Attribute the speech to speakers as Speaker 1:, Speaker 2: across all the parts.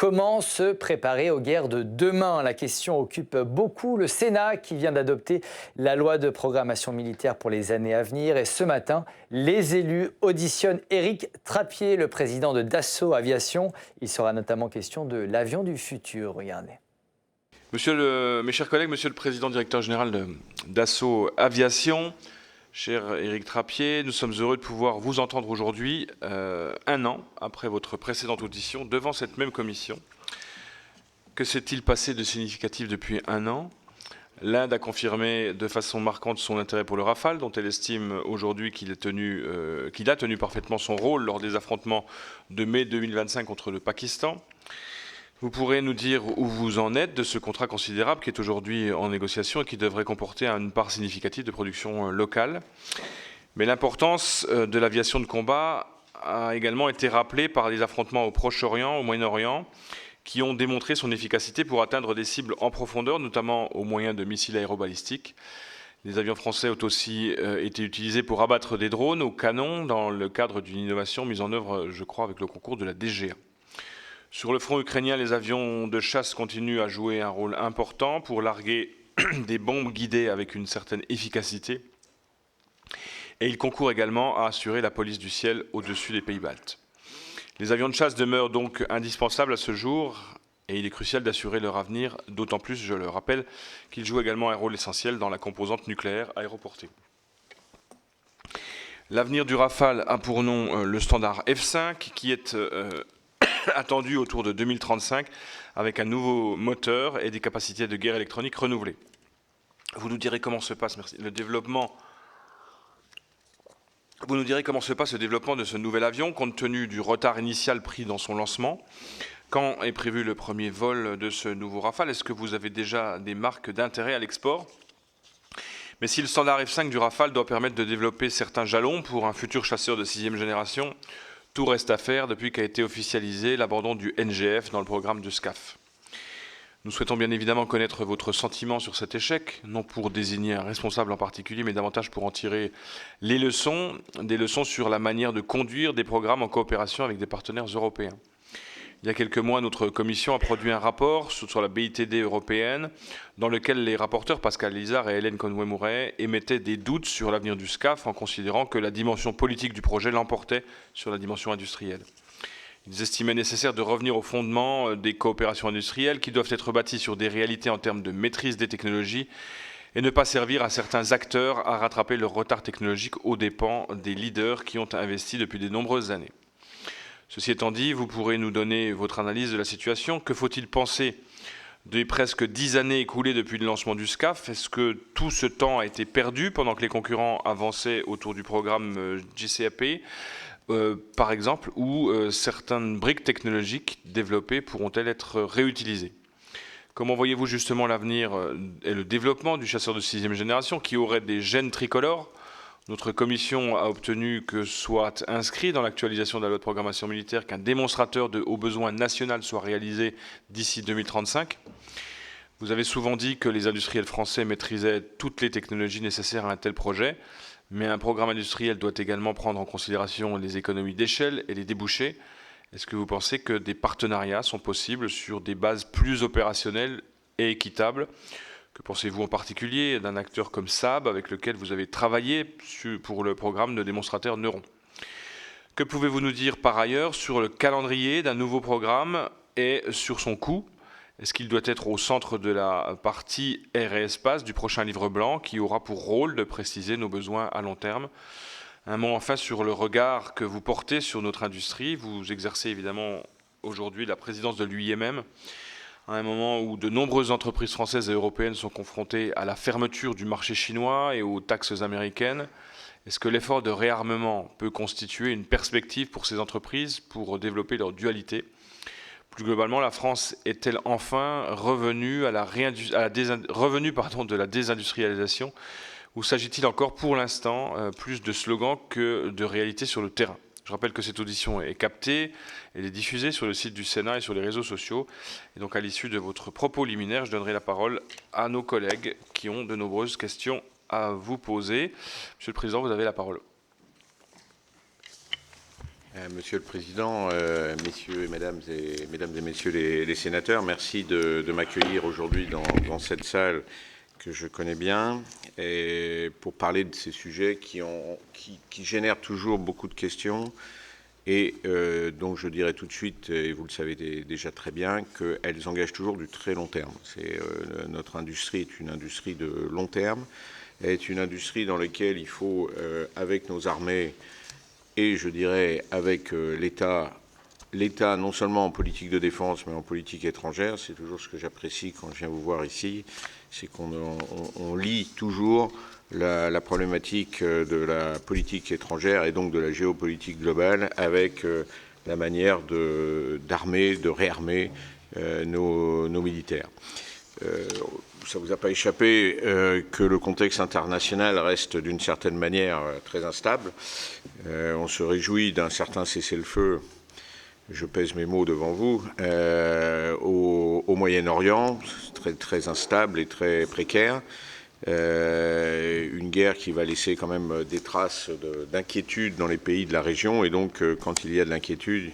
Speaker 1: Comment se préparer aux guerres de demain? La question occupe beaucoup le Sénat qui vient d'adopter la loi de programmation militaire pour les années à venir. Et ce matin, les élus auditionnent Éric Trappier, le président de Dassault Aviation. Il sera notamment question de l'avion du futur. Regardez.
Speaker 2: Mes chers collègues, Monsieur le Président directeur général d'Assaut Aviation, cher Éric Trappier, nous sommes heureux de pouvoir vous entendre aujourd'hui, un an après votre précédente audition, devant cette même commission. Que s'est-il passé de significatif depuis un an? L'Inde a confirmé de façon marquante son intérêt pour le Rafale, dont elle estime aujourd'hui qu'il a tenu parfaitement son rôle lors des affrontements de mai 2025 contre le Pakistan. Vous pourrez nous dire où vous en êtes de ce contrat considérable qui est aujourd'hui en négociation et qui devrait comporter une part significative de production locale. Mais l'importance de l'aviation de combat a également été rappelée par les affrontements au Proche-Orient, au Moyen-Orient, qui ont démontré son efficacité pour atteindre des cibles en profondeur, notamment au moyen de missiles aérobalistiques. Les avions français ont aussi été utilisés pour abattre des drones au canon dans le cadre d'une innovation mise en œuvre, je crois, avec le concours de la DGA. Sur le front ukrainien, les avions de chasse continuent à jouer un rôle important pour larguer des bombes guidées avec une certaine efficacité. Et ils concourent également à assurer la police du ciel au-dessus des pays baltes. Les avions de chasse demeurent donc indispensables à ce jour et il est crucial d'assurer leur avenir, d'autant plus, je le rappelle, qu'ils jouent également un rôle essentiel dans la composante nucléaire aéroportée. L'avenir du Rafale a pour nom le standard F5 qui est attendu autour de 2035 avec un nouveau moteur et des capacités de guerre électronique renouvelées. Vous nous direz comment se passe le développement. Vous nous direz comment se passe le développement de ce nouvel avion compte tenu du retard initial pris dans son lancement. Quand est prévu le premier vol de ce nouveau Rafale? Est-ce que vous avez déjà des marques d'intérêt à l'export? Mais si le standard F5 du Rafale doit permettre de développer certains jalons pour un futur chasseur de 6e génération, tout reste à faire depuis qu'a été officialisé l'abandon du NGF dans le programme de SCAF. Nous souhaitons bien évidemment connaître votre sentiment sur cet échec, non pour désigner un responsable en particulier, mais davantage pour en tirer des leçons sur la manière de conduire des programmes en coopération avec des partenaires européens. Il y a quelques mois, notre commission a produit un rapport sur la BITD européenne, dans lequel les rapporteurs Pascal Lizard et Hélène Conway-Mouret émettaient des doutes sur l'avenir du SCAF en considérant que la dimension politique du projet l'emportait sur la dimension industrielle. Ils estimaient nécessaire de revenir au fondement des coopérations industrielles qui doivent être bâties sur des réalités en termes de maîtrise des technologies et ne pas servir à certains acteurs à rattraper leur retard technologique aux dépens des leaders qui ont investi depuis de nombreuses années. Ceci étant dit, vous pourrez nous donner votre analyse de la situation. Que faut-il penser des presque 10 années écoulées depuis le lancement du SCAF? Est-ce que tout ce temps a été perdu pendant que les concurrents avançaient autour du programme JCAP, par exemple, ou certaines briques technologiques développées pourront-elles être réutilisées? Comment voyez-vous justement l'avenir et le développement du chasseur de 6e génération qui aurait des gènes tricolores? Notre commission a obtenu que soit inscrit dans l'actualisation de la loi de programmation militaire qu'un démonstrateur de haut besoin national soit réalisé d'ici 2035. Vous avez souvent dit que les industriels français maîtrisaient toutes les technologies nécessaires à un tel projet, mais un programme industriel doit également prendre en considération les économies d'échelle et les débouchés. Est-ce que vous pensez que des partenariats sont possibles sur des bases plus opérationnelles et équitables? Que pensez-vous en particulier d'un acteur comme Saab avec lequel vous avez travaillé pour le programme de démonstrateur Neuron? Que pouvez-vous nous dire par ailleurs sur le calendrier d'un nouveau programme et sur son coût? Est-ce qu'il doit être au centre de la partie Air et Espace du prochain livre blanc qui aura pour rôle de préciser nos besoins à long terme? Un mot enfin sur le regard que vous portez sur notre industrie. Vous exercez évidemment aujourd'hui la présidence de l'UIMM, à un moment où de nombreuses entreprises françaises et européennes sont confrontées à la fermeture du marché chinois et aux taxes américaines. Est-ce que l'effort de réarmement peut constituer une perspective pour ces entreprises pour développer leur dualité? Plus globalement, la France est-elle enfin revenue de la désindustrialisation ou s'agit-il encore pour l'instant plus de slogans que de réalité sur le terrain? Je rappelle que cette audition est captée, elle est diffusée sur le site du Sénat et sur les réseaux sociaux. Et donc à l'issue de votre propos liminaire, je donnerai la parole à nos collègues qui ont de nombreuses questions à vous poser. Monsieur le Président, vous avez la parole.
Speaker 3: Monsieur le Président, messieurs et mesdames et messieurs les sénateurs, merci de m'accueillir aujourd'hui dans cette salle que je connais bien, et pour parler de ces sujets qui génèrent toujours beaucoup de questions et dont je dirais tout de suite, et vous le savez déjà très bien, qu'elles engagent toujours du très long terme. Notre industrie est une industrie de long terme, elle est une industrie dans laquelle il faut, avec nos armées, et je dirais avec l'État non seulement en politique de défense, mais en politique étrangère, c'est toujours ce que j'apprécie quand je viens vous voir ici, c'est qu'on lie toujours la problématique de la politique étrangère et donc de la géopolitique globale avec la manière d'armer, de réarmer nos militaires. Ça ne vous a pas échappé que le contexte international reste d'une certaine manière très instable. On se réjouit d'un certain cessez-le-feu, je pèse mes mots devant vous, au Moyen-Orient, très instable et très précaire. Une guerre qui va laisser quand même des traces d'inquiétude dans les pays de la région. Et donc, quand il y a de l'inquiétude,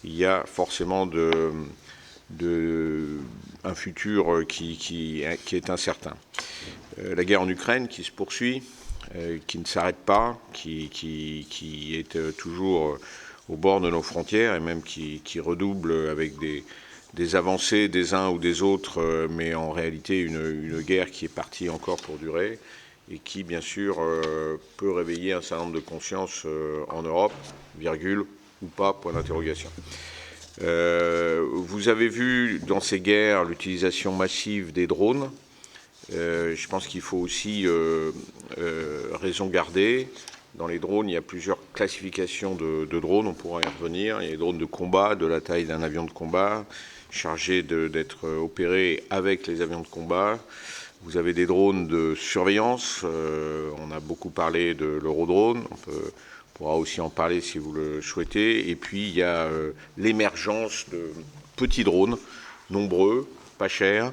Speaker 3: il y a forcément un futur qui est incertain. La guerre en Ukraine qui se poursuit, qui ne s'arrête pas, qui est toujours au bord de nos frontières et même qui redouble avec des avancées des uns ou des autres, mais en réalité une guerre qui est partie encore pour durer et qui, bien sûr, peut réveiller un certain nombre de consciences en Europe, virgule, ou pas, point d'interrogation. Vous avez vu dans ces guerres l'utilisation massive des drones. Je pense qu'il faut aussi raison garder. Dans les drones, il y a plusieurs classifications de drones, on pourra y revenir. Il y a des drones de combat, de la taille d'un avion de combat, chargés d'être opérés avec les avions de combat. Vous avez des drones de surveillance. On a beaucoup parlé de l'Eurodrone. On pourra aussi en parler si vous le souhaitez. Et puis, il y a l'émergence de petits drones, nombreux, pas chers,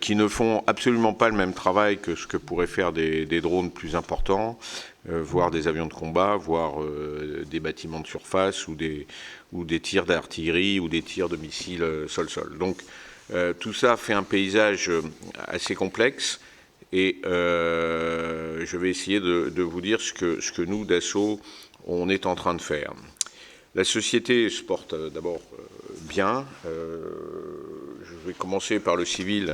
Speaker 3: qui ne font absolument pas le même travail que ce que pourraient faire des drones plus importants, voire des avions de combat, voire des bâtiments de surface ou des tirs d'artillerie ou des tirs de missiles sol-sol. Donc tout ça fait un paysage assez complexe et je vais essayer de vous dire ce que nous, Dassault, on est en train de faire. La société se porte d'abord bien. Je vais commencer par le civil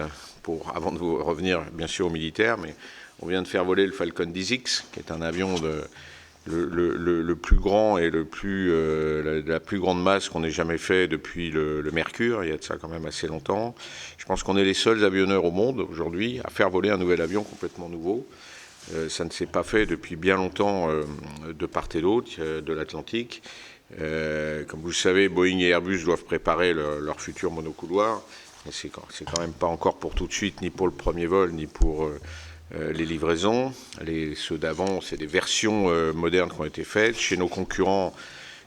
Speaker 3: avant de vous revenir bien sûr au militaire, mais on vient de faire voler le Falcon 10X, qui est un avion le plus grand et la plus grande masse qu'on ait jamais fait depuis le Mercure. Il y a de ça quand même assez longtemps. Je pense qu'on est les seuls avionneurs au monde aujourd'hui à faire voler un nouvel avion complètement nouveau. Ça ne s'est pas fait depuis bien longtemps de part et d'autre de l'Atlantique. Comme vous le savez, Boeing et Airbus doivent préparer leur futur monocouloir. C'est quand même pas encore pour tout de suite, ni pour le premier vol, ni pour les livraisons. Ceux d'avant, c'est des versions modernes qui ont été faites. Chez nos concurrents,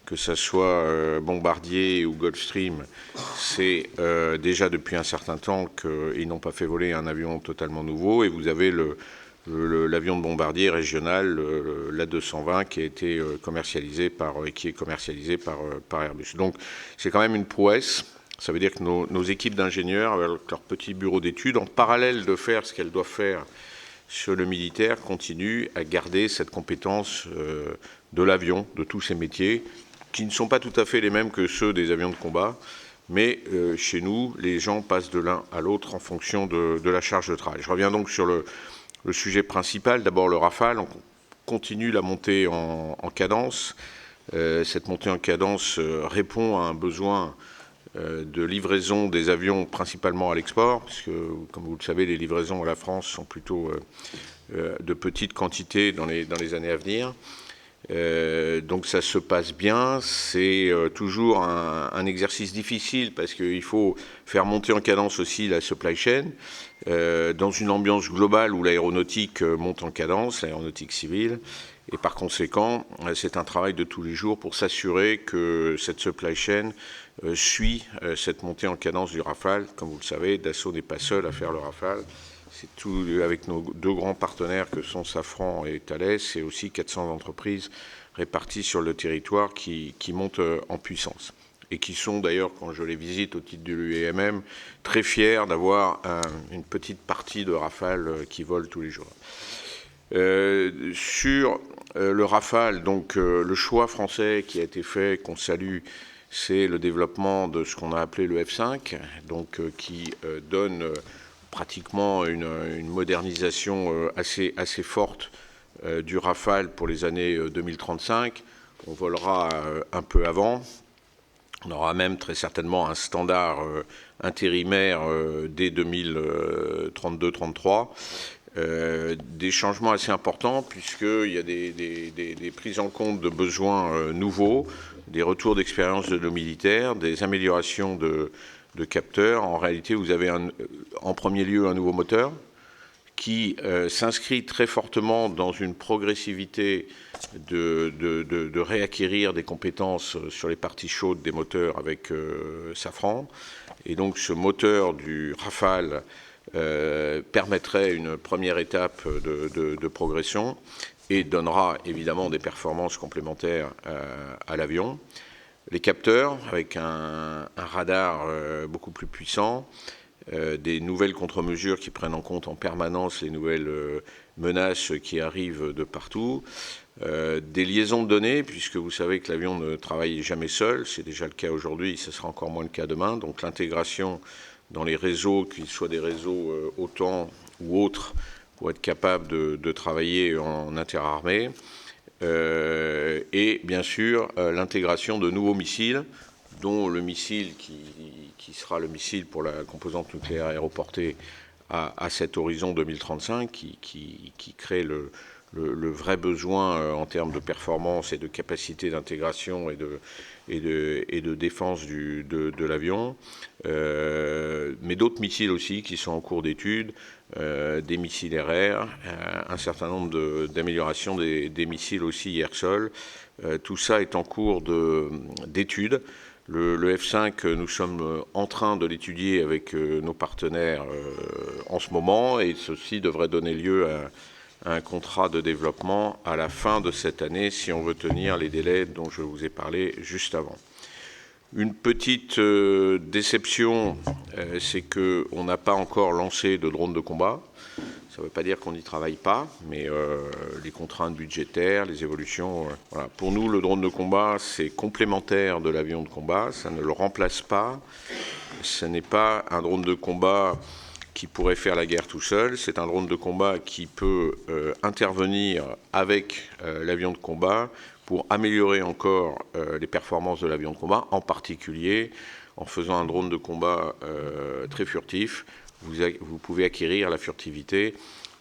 Speaker 3: que ce soit Bombardier ou Gulfstream, c'est déjà depuis un certain temps qu'ils n'ont pas fait voler un avion totalement nouveau. Et vous avez l'avion de Bombardier régional, l'A220, qui a été commercialisé qui est commercialisé par Airbus. Donc c'est quand même une prouesse. Ça veut dire que nos équipes d'ingénieurs, avec leur petit bureau d'études, en parallèle de faire ce qu'elles doivent faire sur le militaire, continuent à garder cette compétence de l'avion, de tous ces métiers, qui ne sont pas tout à fait les mêmes que ceux des avions de combat. Mais chez nous, les gens passent de l'un à l'autre en fonction de la charge de travail. Je reviens donc sur le sujet principal. D'abord le Rafale. On continue la montée en cadence. Cette montée en cadence répond à un besoin de livraison des avions principalement à l'export, puisque, comme vous le savez, les livraisons à la France sont plutôt de petites quantités dans les années à venir. Donc ça se passe bien. C'est toujours un exercice difficile parce qu'il faut faire monter en cadence aussi la supply chain dans une ambiance globale où l'aéronautique monte en cadence, l'aéronautique civile. Et par conséquent, c'est un travail de tous les jours pour s'assurer que cette supply chain suit cette montée en cadence du Rafale. Comme vous le savez, Dassault n'est pas seul à faire le Rafale. c'est tout avec nos deux grands partenaires que sont Safran et Thales, et aussi 400 entreprises réparties sur le territoire qui montent en puissance. Et qui sont d'ailleurs, quand je les visite au titre de l'UEMM, très fiers d'avoir une petite partie de Rafale qui vole tous les jours. Sur le Rafale, donc le choix français qui a été fait, qu'on salue, c'est le développement de ce qu'on a appelé le F5, donc qui donne pratiquement une modernisation assez forte du Rafale pour les années 2035. On volera un peu avant. On aura même très certainement un standard intérimaire dès 2032-33. Des changements assez importants puisqu'il y a des prises en compte de besoins nouveaux, des retours d'expérience de nos militaires, des améliorations de capteurs. En réalité, vous avez en premier lieu un nouveau moteur qui s'inscrit très fortement dans une progressivité de réacquérir des compétences sur les parties chaudes des moteurs avec Safran. Et donc ce moteur du Rafale permettrait une première étape de progression et donnera évidemment des performances complémentaires à l'avion. Les capteurs, avec un radar beaucoup plus puissant, des nouvelles contre-mesures qui prennent en compte en permanence les nouvelles menaces qui arrivent de partout, des liaisons de données, puisque vous savez que l'avion ne travaille jamais seul, c'est déjà le cas aujourd'hui, ce sera encore moins le cas demain, donc l'intégration dans les réseaux, qu'ils soient des réseaux OTAN ou autres, pour être capable de travailler en interarmée, et bien sûr l'intégration de nouveaux missiles, dont le missile qui sera le missile pour la composante nucléaire aéroportée à cet horizon 2035, qui crée le vrai besoin en termes de performance et de capacité d'intégration et de défense de l'avion. Mais d'autres missiles aussi qui sont en cours d'étude, des missiles RR, un certain nombre d'améliorations des missiles aussi air-sol. Tout ça est en cours d'étude. Le F5, nous sommes en train de l'étudier avec nos partenaires en ce moment, et ceci devrait donner lieu à un contrat de développement à la fin de cette année, si on veut tenir les délais dont je vous ai parlé juste avant. Une petite déception, c'est qu'on n'a pas encore lancé de drone de combat. Ça ne veut pas dire qu'on n'y travaille pas, mais les contraintes budgétaires, les évolutions... voilà. Pour nous, le drone de combat, c'est complémentaire de l'avion de combat, ça ne le remplace pas. Ce n'est pas un drone de combat qui pourrait faire la guerre tout seul, c'est un drone de combat qui peut intervenir avec l'avion de combat pour améliorer encore les performances de l'avion de combat, en particulier en faisant un drone de combat très furtif. Vous pouvez acquérir la furtivité.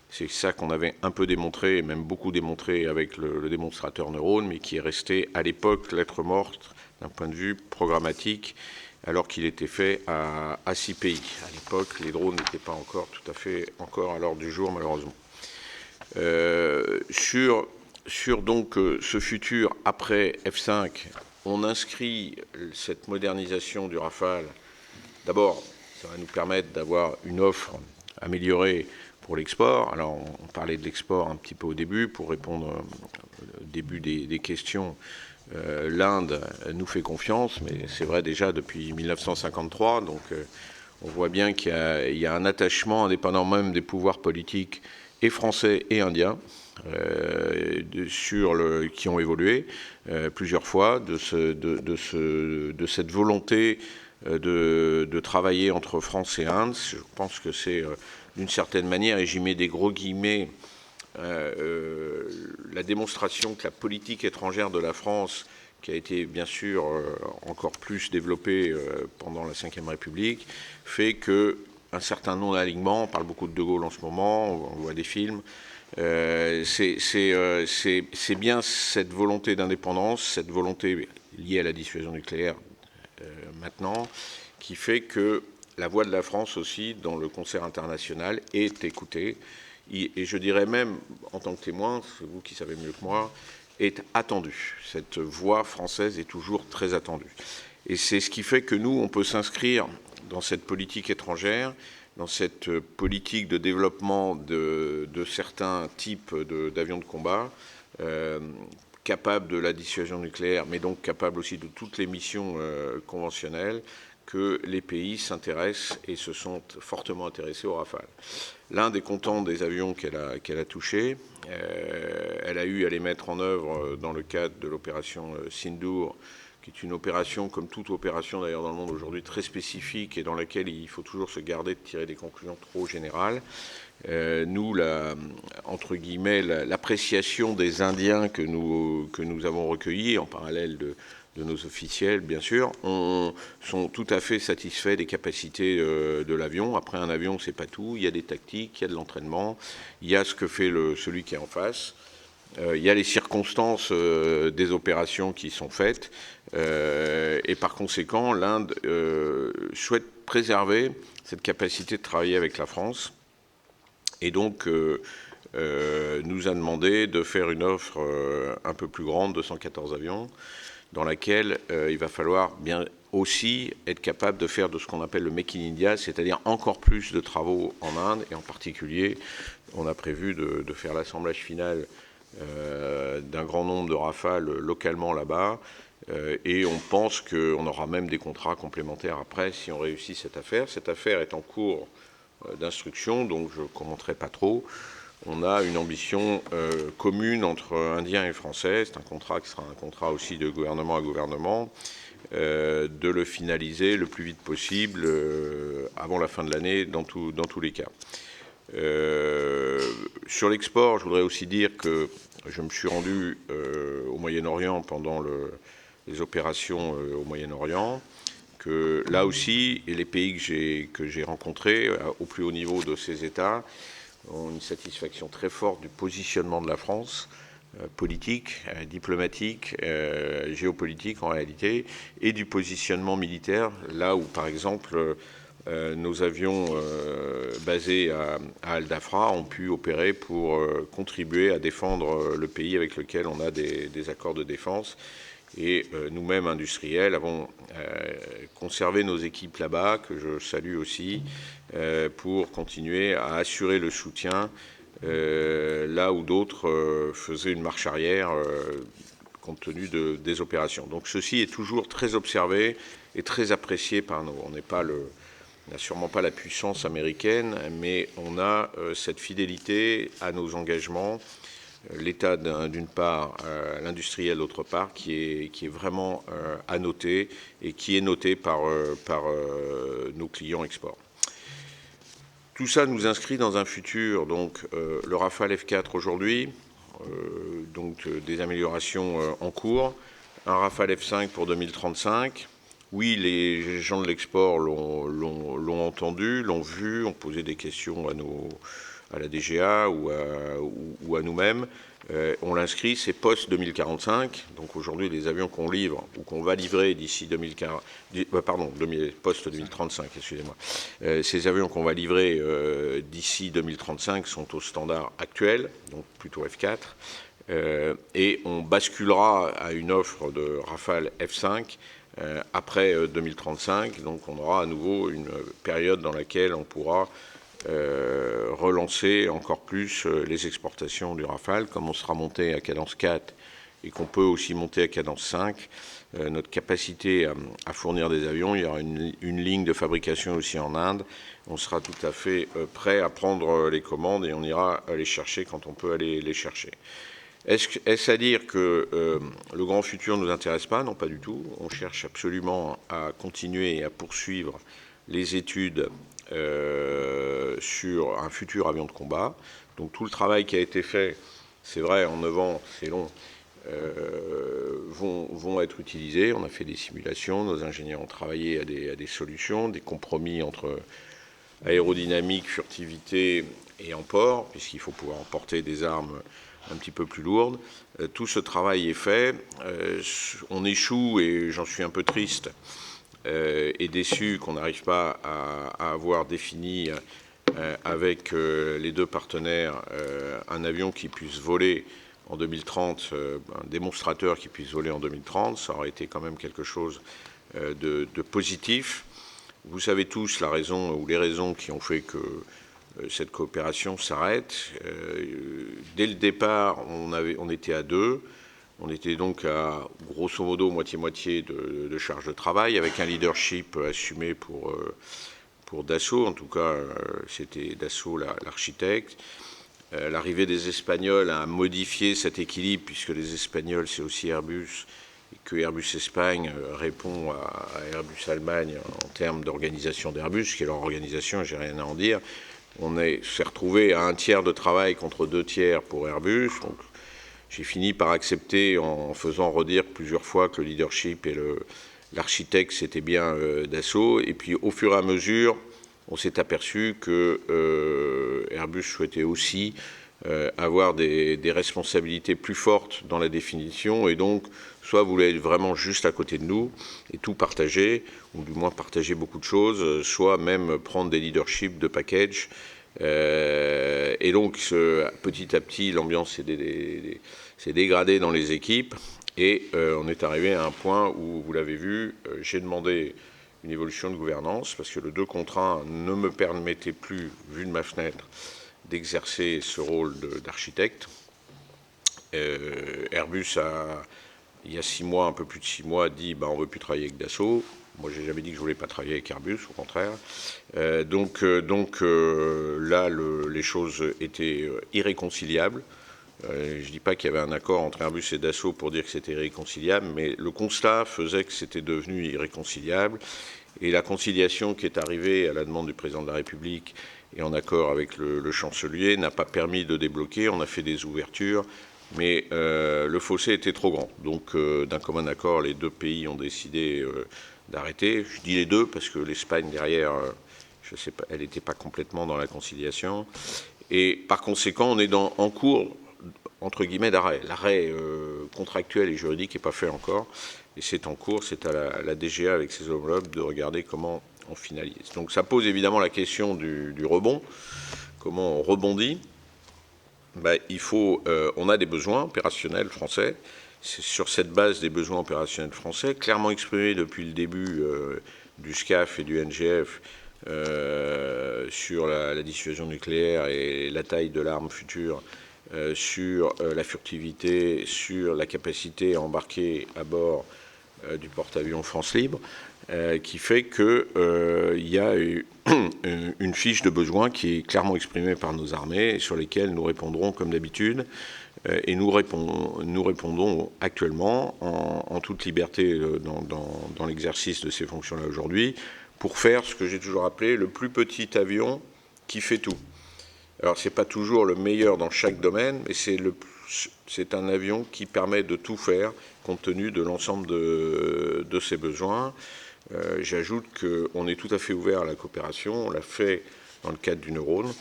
Speaker 3: C'est ça qu'on avait un peu démontré, et même beaucoup démontré avec le démonstrateur Neurone, mais qui est resté à l'époque lettre morte d'un point de vue programmatique, alors qu'il était fait à 6 pays. À l'époque, les drones n'étaient pas encore tout à fait encore à l'ordre du jour, malheureusement. Sur donc ce futur après F5, on inscrit cette modernisation du Rafale. D'abord, ça va nous permettre d'avoir une offre améliorée pour l'export. Alors, on parlait de l'export un petit peu au début, pour répondre au début des questions. L'Inde nous fait confiance, mais c'est vrai déjà depuis 1953, donc on voit bien qu'il y a un attachement, indépendant même des pouvoirs politiques, et français et indiens, qui ont évolué plusieurs fois, de cette volonté de travailler entre France et Inde. Je pense que c'est d'une certaine manière, et j'y mets des gros guillemets, la démonstration que la politique étrangère de la France, qui a été bien sûr encore plus développée pendant la Ve République, fait qu'un certain non-alignement, on parle beaucoup de De Gaulle en ce moment, on voit des films, c'est bien cette volonté d'indépendance, cette volonté liée à la dissuasion nucléaire maintenant, qui fait que la voix de la France aussi, dans le concert international, est écoutée. Et je dirais même, en tant que témoin, c'est vous qui savez mieux que moi, est attendue. Cette voix française est toujours très attendue. Et c'est ce qui fait que nous, on peut s'inscrire dans cette politique étrangère dans cette politique de développement de certains types d'avions de combat, capables de la dissuasion nucléaire, mais donc capables aussi de toutes les missions conventionnelles, que les pays s'intéressent et se sont fortement intéressés au Rafale. L'un des contents des avions qu'elle a touchés, elle a eu à les mettre en œuvre dans le cadre de l'opération Sindoor, qui est une opération, comme toute opération d'ailleurs dans le monde aujourd'hui, très spécifique et dans laquelle il faut toujours se garder de tirer des conclusions trop générales. Nous, entre guillemets, l'appréciation des Indiens que nous avons recueillis en parallèle de nos officiels, bien sûr, sont tout à fait satisfaits des capacités de l'avion. Après, un avion, c'est pas tout. Il y a des tactiques, il y a de l'entraînement, il y a ce que fait celui qui est en face. Il y a les circonstances des opérations qui sont faites. Et par conséquent, l'Inde souhaite préserver cette capacité de travailler avec la France. Et donc, nous a demandé de faire une offre un peu plus grande, 214 avions, dans laquelle il va falloir bien aussi être capable de faire de ce qu'on appelle le Make in India, c'est-à-dire encore plus de travaux en Inde, et en particulier, on a prévu de faire l'assemblage final d'un grand nombre de Rafales localement là-bas, et on pense qu'on aura même des contrats complémentaires après si on réussit cette affaire. Cette affaire est en cours d'instruction, donc je ne commenterai pas trop. On a une ambition commune entre Indiens et Français, c'est un contrat qui sera un contrat aussi de gouvernement à gouvernement, de le finaliser le plus vite possible avant la fin de l'année dans tous les cas. Sur l'export, je voudrais aussi dire que je me suis rendu au Moyen-Orient pendant les opérations au Moyen-Orient, que là aussi, et les pays que j'ai rencontrés au plus haut niveau de ces États ont une satisfaction très forte du positionnement de la France, politique, diplomatique, géopolitique en réalité, et du positionnement militaire, là où par exemple nos avions basés à Al Dhafra ont pu opérer pour contribuer à défendre le pays avec lequel on a des accords de défense. Et nous-mêmes, industriels, avons conservé nos équipes là-bas, que je salue aussi, pour continuer à assurer le soutien là où d'autres faisaient une marche arrière compte tenu des opérations. Donc ceci est toujours très observé et très apprécié par nous. On n'a sûrement pas la puissance américaine, mais on a cette fidélité à nos engagements, l'État d'une part, l'industriel d'autre part, qui est vraiment à noter et qui est noté par nos clients export. Tout ça nous inscrit dans un futur, donc le Rafale F4 aujourd'hui, donc des améliorations en cours, un Rafale F5 pour 2035. Oui, les gens de l'export l'ont entendu, l'ont vu, ont posé des questions à la DGA ou à nous-mêmes. On l'inscrit, c'est post-2045. Donc aujourd'hui, les avions qu'on livre ou qu'on va livrer d'ici post-2035, excusez-moi. Ces avions qu'on va livrer d'ici 2035 sont au standard actuel, donc plutôt F4. Et on basculera à une offre de Rafale F5 après 2035. Donc on aura à nouveau une période dans laquelle on pourra relancer encore plus les exportations du Rafale. Comme on sera monté à cadence 4 et qu'on peut aussi monter à cadence 5, notre capacité à fournir des avions, il y aura une ligne de fabrication aussi en Inde. On sera tout à fait prêt à prendre les commandes et on ira les chercher quand on peut aller les chercher. Est-ce à dire que le grand futur ne nous intéresse pas? Non, pas du tout. On cherche absolument à continuer et à poursuivre les études sur un futur avion de combat. Donc tout le travail qui a été fait, c'est vrai, en 9 ans, c'est long, vont être utilisés. On a fait des simulations, nos ingénieurs ont travaillé à des solutions, des compromis entre aérodynamique, furtivité et emport, puisqu'il faut pouvoir emporter des armes un petit peu plus lourdes. Tout ce travail est fait. On échoue, et j'en suis un peu triste, et déçu qu'on n'arrive pas à avoir défini avec les deux partenaires un avion qui puisse voler en 2030, un démonstrateur qui puisse voler en 2030. Ça aurait été quand même quelque chose de positif. vous savez tous la raison ou les raisons qui ont fait que cette coopération s'arrête. Dès le départ, on était à 2. On était donc à, grosso modo, moitié-moitié de charge de travail, avec un leadership assumé pour Dassault. En tout cas, c'était Dassault l'architecte. L'arrivée des Espagnols a modifié cet équilibre, puisque les Espagnols, c'est aussi Airbus, et que Airbus Espagne répond à Airbus Allemagne en termes d'organisation d'Airbus, qui est leur organisation, j'ai rien à en dire. On s'est retrouvé à 1 tiers de travail contre 2 tiers pour Airbus. Donc, j'ai fini par accepter, en faisant redire plusieurs fois que le leadership et l'architecte, c'était bien Dassault. Et puis, au fur et à mesure, on s'est aperçu que Airbus souhaitait aussi avoir des responsabilités plus fortes dans la définition. Et donc, soit voulait être vraiment juste à côté de nous et tout partager, ou du moins partager beaucoup de choses, soit même prendre des leaderships de package. Et donc, petit à petit, l'ambiance s'est dégradée dans les équipes et on est arrivé à un point où, vous l'avez vu, j'ai demandé une évolution de gouvernance parce que le 2 contre 1 ne me permettait plus, vu de ma fenêtre, d'exercer ce rôle d'architecte. Airbus il y a 6 mois, un peu plus de 6 mois, dit on ne veut plus travailler avec Dassault. Moi, j'ai jamais dit que je voulais pas travailler avec Airbus, au contraire. Donc là, les choses étaient irréconciliables. Je ne dis pas qu'il y avait un accord entre Airbus et Dassault pour dire que c'était irréconciliable, mais le constat faisait que c'était devenu irréconciliable. Et la conciliation qui est arrivée à la demande du président de la République et en accord avec le chancelier n'a pas permis de débloquer. On a fait des ouvertures, mais le fossé était trop grand. Donc, d'un commun accord, les 2 pays ont décidé d'arrêter. Je dis les 2 parce que l'Espagne, derrière, je sais pas, elle n'était pas complètement dans la conciliation. Et par conséquent, on est en cours, entre guillemets, d'arrêt. L'arrêt contractuel et juridique n'est pas fait encore. Et c'est en cours, c'est à la DGA avec ses homologues de regarder comment on finalise. Donc ça pose évidemment la question du rebond. Comment on rebondit ? On a des besoins opérationnels français. C'est sur cette base des besoins opérationnels français, clairement exprimés depuis le début du SCAF et du NGF sur la dissuasion nucléaire et la taille de l'arme future, sur la furtivité, sur la capacité à embarquer à bord du porte-avions France Libre, qui fait qu'il y a une fiche de besoin qui est clairement exprimée par nos armées et sur lesquelles nous répondrons comme d'habitude. Et nous répondons actuellement en toute liberté dans l'exercice de ces fonctions-là aujourd'hui pour faire ce que j'ai toujours appelé le plus petit avion qui fait tout. Alors, ce n'est pas toujours le meilleur dans chaque domaine, mais c'est un avion qui permet de tout faire compte tenu de l'ensemble de ses besoins. J'ajoute qu'on est tout à fait ouvert à la coopération. On l'a fait dans le cadre du Neurone.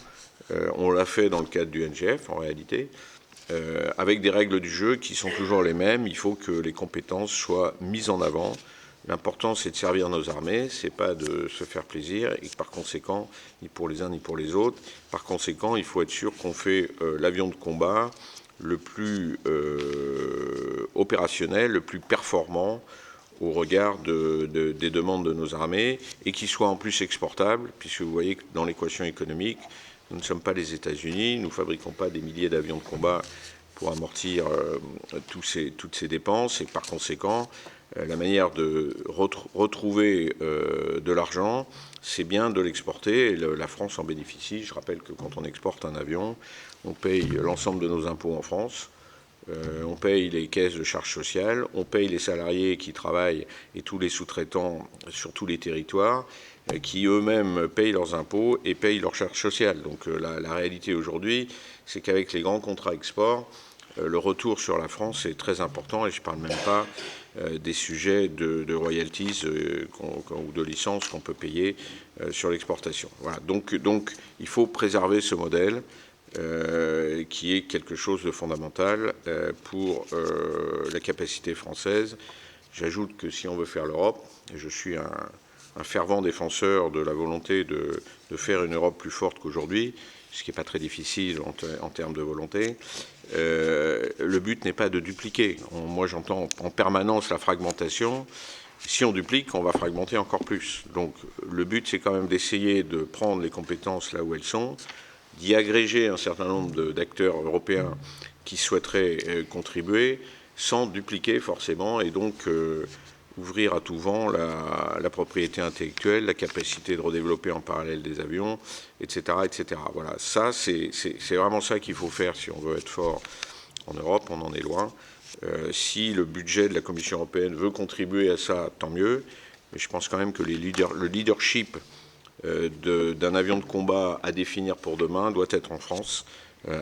Speaker 3: On l'a fait dans le cadre du NGF, en réalité. Avec des règles du jeu qui sont toujours les mêmes. Il faut que les compétences soient mises en avant. L'important, c'est de servir nos armées, c'est pas de se faire plaisir, et par conséquent, ni pour les uns ni pour les autres, par conséquent, il faut être sûr qu'on fait l'avion de combat le plus opérationnel, le plus performant au regard des demandes de nos armées, et qui soit en plus exportable, puisque vous voyez que dans l'équation économique, nous ne sommes pas les États-Unis, nous ne fabriquons pas des milliers d'avions de combat pour amortir toutes ces dépenses, et par conséquent, la manière de retrouver de l'argent, c'est bien de l'exporter, et la France en bénéficie. Je rappelle que quand on exporte un avion, on paye l'ensemble de nos impôts en France, on paye les caisses de charges sociales, on paye les salariés qui travaillent et tous les sous-traitants sur tous les territoires, qui eux-mêmes payent leurs impôts et payent leurs charges sociales. Donc la réalité aujourd'hui, c'est qu'avec les grands contrats export, le retour sur la France est très important, et je ne parle même pas des sujets de royalties ou de licences qu'on peut payer sur l'exportation. Voilà. Donc il faut préserver ce modèle qui est quelque chose de fondamental pour la capacité française. J'ajoute que si on veut faire l'Europe, et je suis un fervent défenseur de la volonté de faire une Europe plus forte qu'aujourd'hui, ce qui n'est pas très difficile en termes de volonté, le but n'est pas de dupliquer. Moi, j'entends en permanence la fragmentation. Si on duplique, on va fragmenter encore plus. Donc le but, c'est quand même d'essayer de prendre les compétences là où elles sont, d'y agréger un certain nombre d'acteurs européens qui souhaiteraient contribuer, sans dupliquer forcément, et donc ouvrir à tout vent la propriété intellectuelle, la capacité de redévelopper en parallèle des avions, etc. etc. Voilà, ça, c'est vraiment ça qu'il faut faire si on veut être fort en Europe, on en est loin. Si le budget de la Commission européenne veut contribuer à ça, tant mieux, mais je pense quand même que le leadership d'un avion de combat à définir pour demain doit être en France,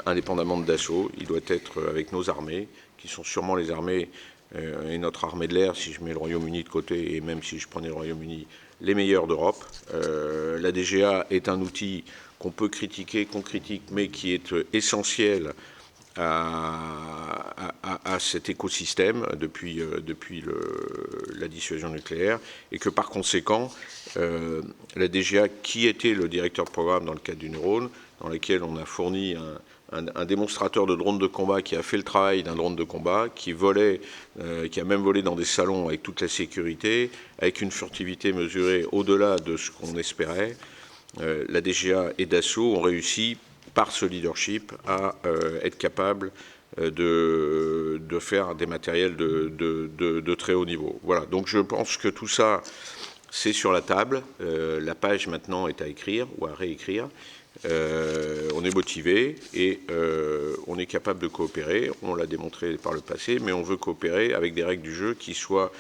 Speaker 3: indépendamment de Dassault. Il doit être avec nos armées, qui sont sûrement les armées et notre armée de l'air, si je mets le Royaume-Uni de côté, et même si je prenais le Royaume-Uni, les meilleurs d'Europe. La DGA est un outil qu'on peut critiquer, qu'on critique, mais qui est essentiel à cet écosystème depuis la dissuasion nucléaire, et que par conséquent, la DGA, qui était le directeur de programme dans le cadre du Neurone, dans lequel on a fourni un démonstrateur de drone de combat qui a fait le travail d'un drone de combat, qui a même volé dans des salons avec toute la sécurité, avec une furtivité mesurée au-delà de ce qu'on espérait. La DGA et Dassault ont réussi, par ce leadership, à être capables de faire des matériels de très haut niveau. Voilà, donc je pense que tout ça, c'est sur la table. La page maintenant est à écrire ou à réécrire. On est motivé et on est capable de coopérer. On l'a démontré par le passé, mais on veut coopérer avec des règles du jeu qui soient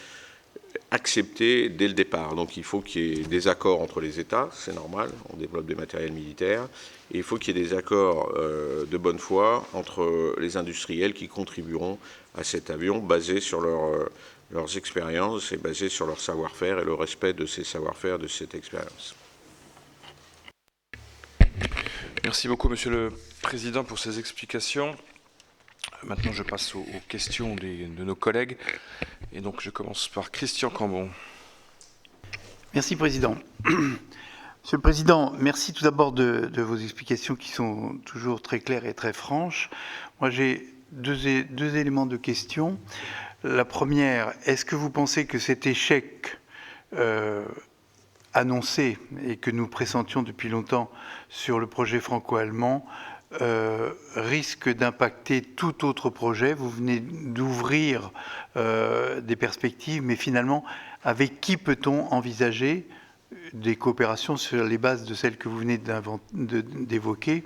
Speaker 3: acceptées dès le départ. Donc il faut qu'il y ait des accords entre les États, c'est normal, on développe des matériels militaires, et il faut qu'il y ait des accords de bonne foi entre les industriels qui contribueront à cet avion basé sur leurs expériences et basé sur leur savoir-faire et le respect de ces savoir-faire, de cette expérience.
Speaker 2: Merci beaucoup, Monsieur le Président, pour ces explications. Maintenant, je passe aux questions de nos collègues. Et donc, je commence par Christian Cambon.
Speaker 4: Merci, Président. Monsieur le Président, merci tout d'abord de vos explications qui sont toujours très claires et très franches. Moi, j'ai deux éléments de question. La première, est-ce que vous pensez que cet échec annoncé et que nous pressentions depuis longtemps sur le projet franco-allemand risque d'impacter tout autre projet? Vous venez d'ouvrir des perspectives, mais finalement, avec qui peut-on envisager des coopérations sur les bases de celles que vous venez d'évoquer?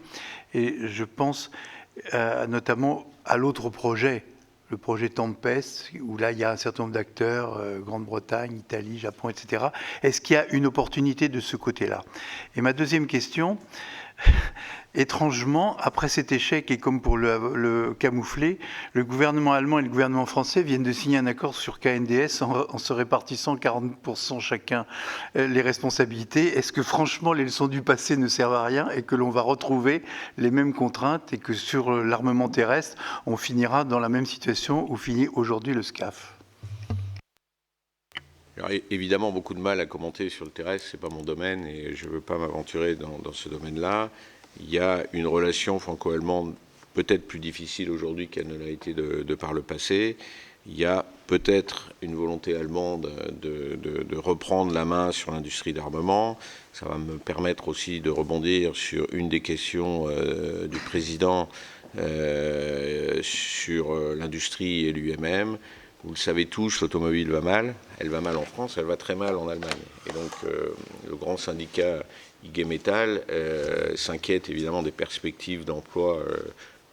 Speaker 4: Et je pense notamment à l'autre projet, le projet Tempest, où là, il y a un certain nombre d'acteurs, Grande-Bretagne, Italie, Japon, etc. Est-ce qu'il y a une opportunité de ce côté-là? Et ma deuxième question, étrangement, après cet échec, et comme pour le camoufler, le gouvernement allemand et le gouvernement français viennent de signer un accord sur KNDS en se répartissant 40% chacun les responsabilités. Est-ce que franchement les leçons du passé ne servent à rien et que l'on va retrouver les mêmes contraintes et que sur l'armement terrestre, on finira dans la même situation où finit aujourd'hui le SCAF?
Speaker 3: Alors, évidemment, beaucoup de mal à commenter sur le terrestre, ce n'est pas mon domaine et je ne veux pas m'aventurer dans ce domaine-là. Il y a une relation franco-allemande peut-être plus difficile aujourd'hui qu'elle ne l'a été de par le passé. Il y a peut-être une volonté allemande de reprendre la main sur l'industrie d'armement. Ça va me permettre aussi de rebondir sur une des questions du président sur l'industrie et l'UMM. Vous le savez tous, l'automobile va mal. Elle va mal en France, elle va très mal en Allemagne. Et donc le grand syndicat IG Metall s'inquiète évidemment des perspectives d'emploi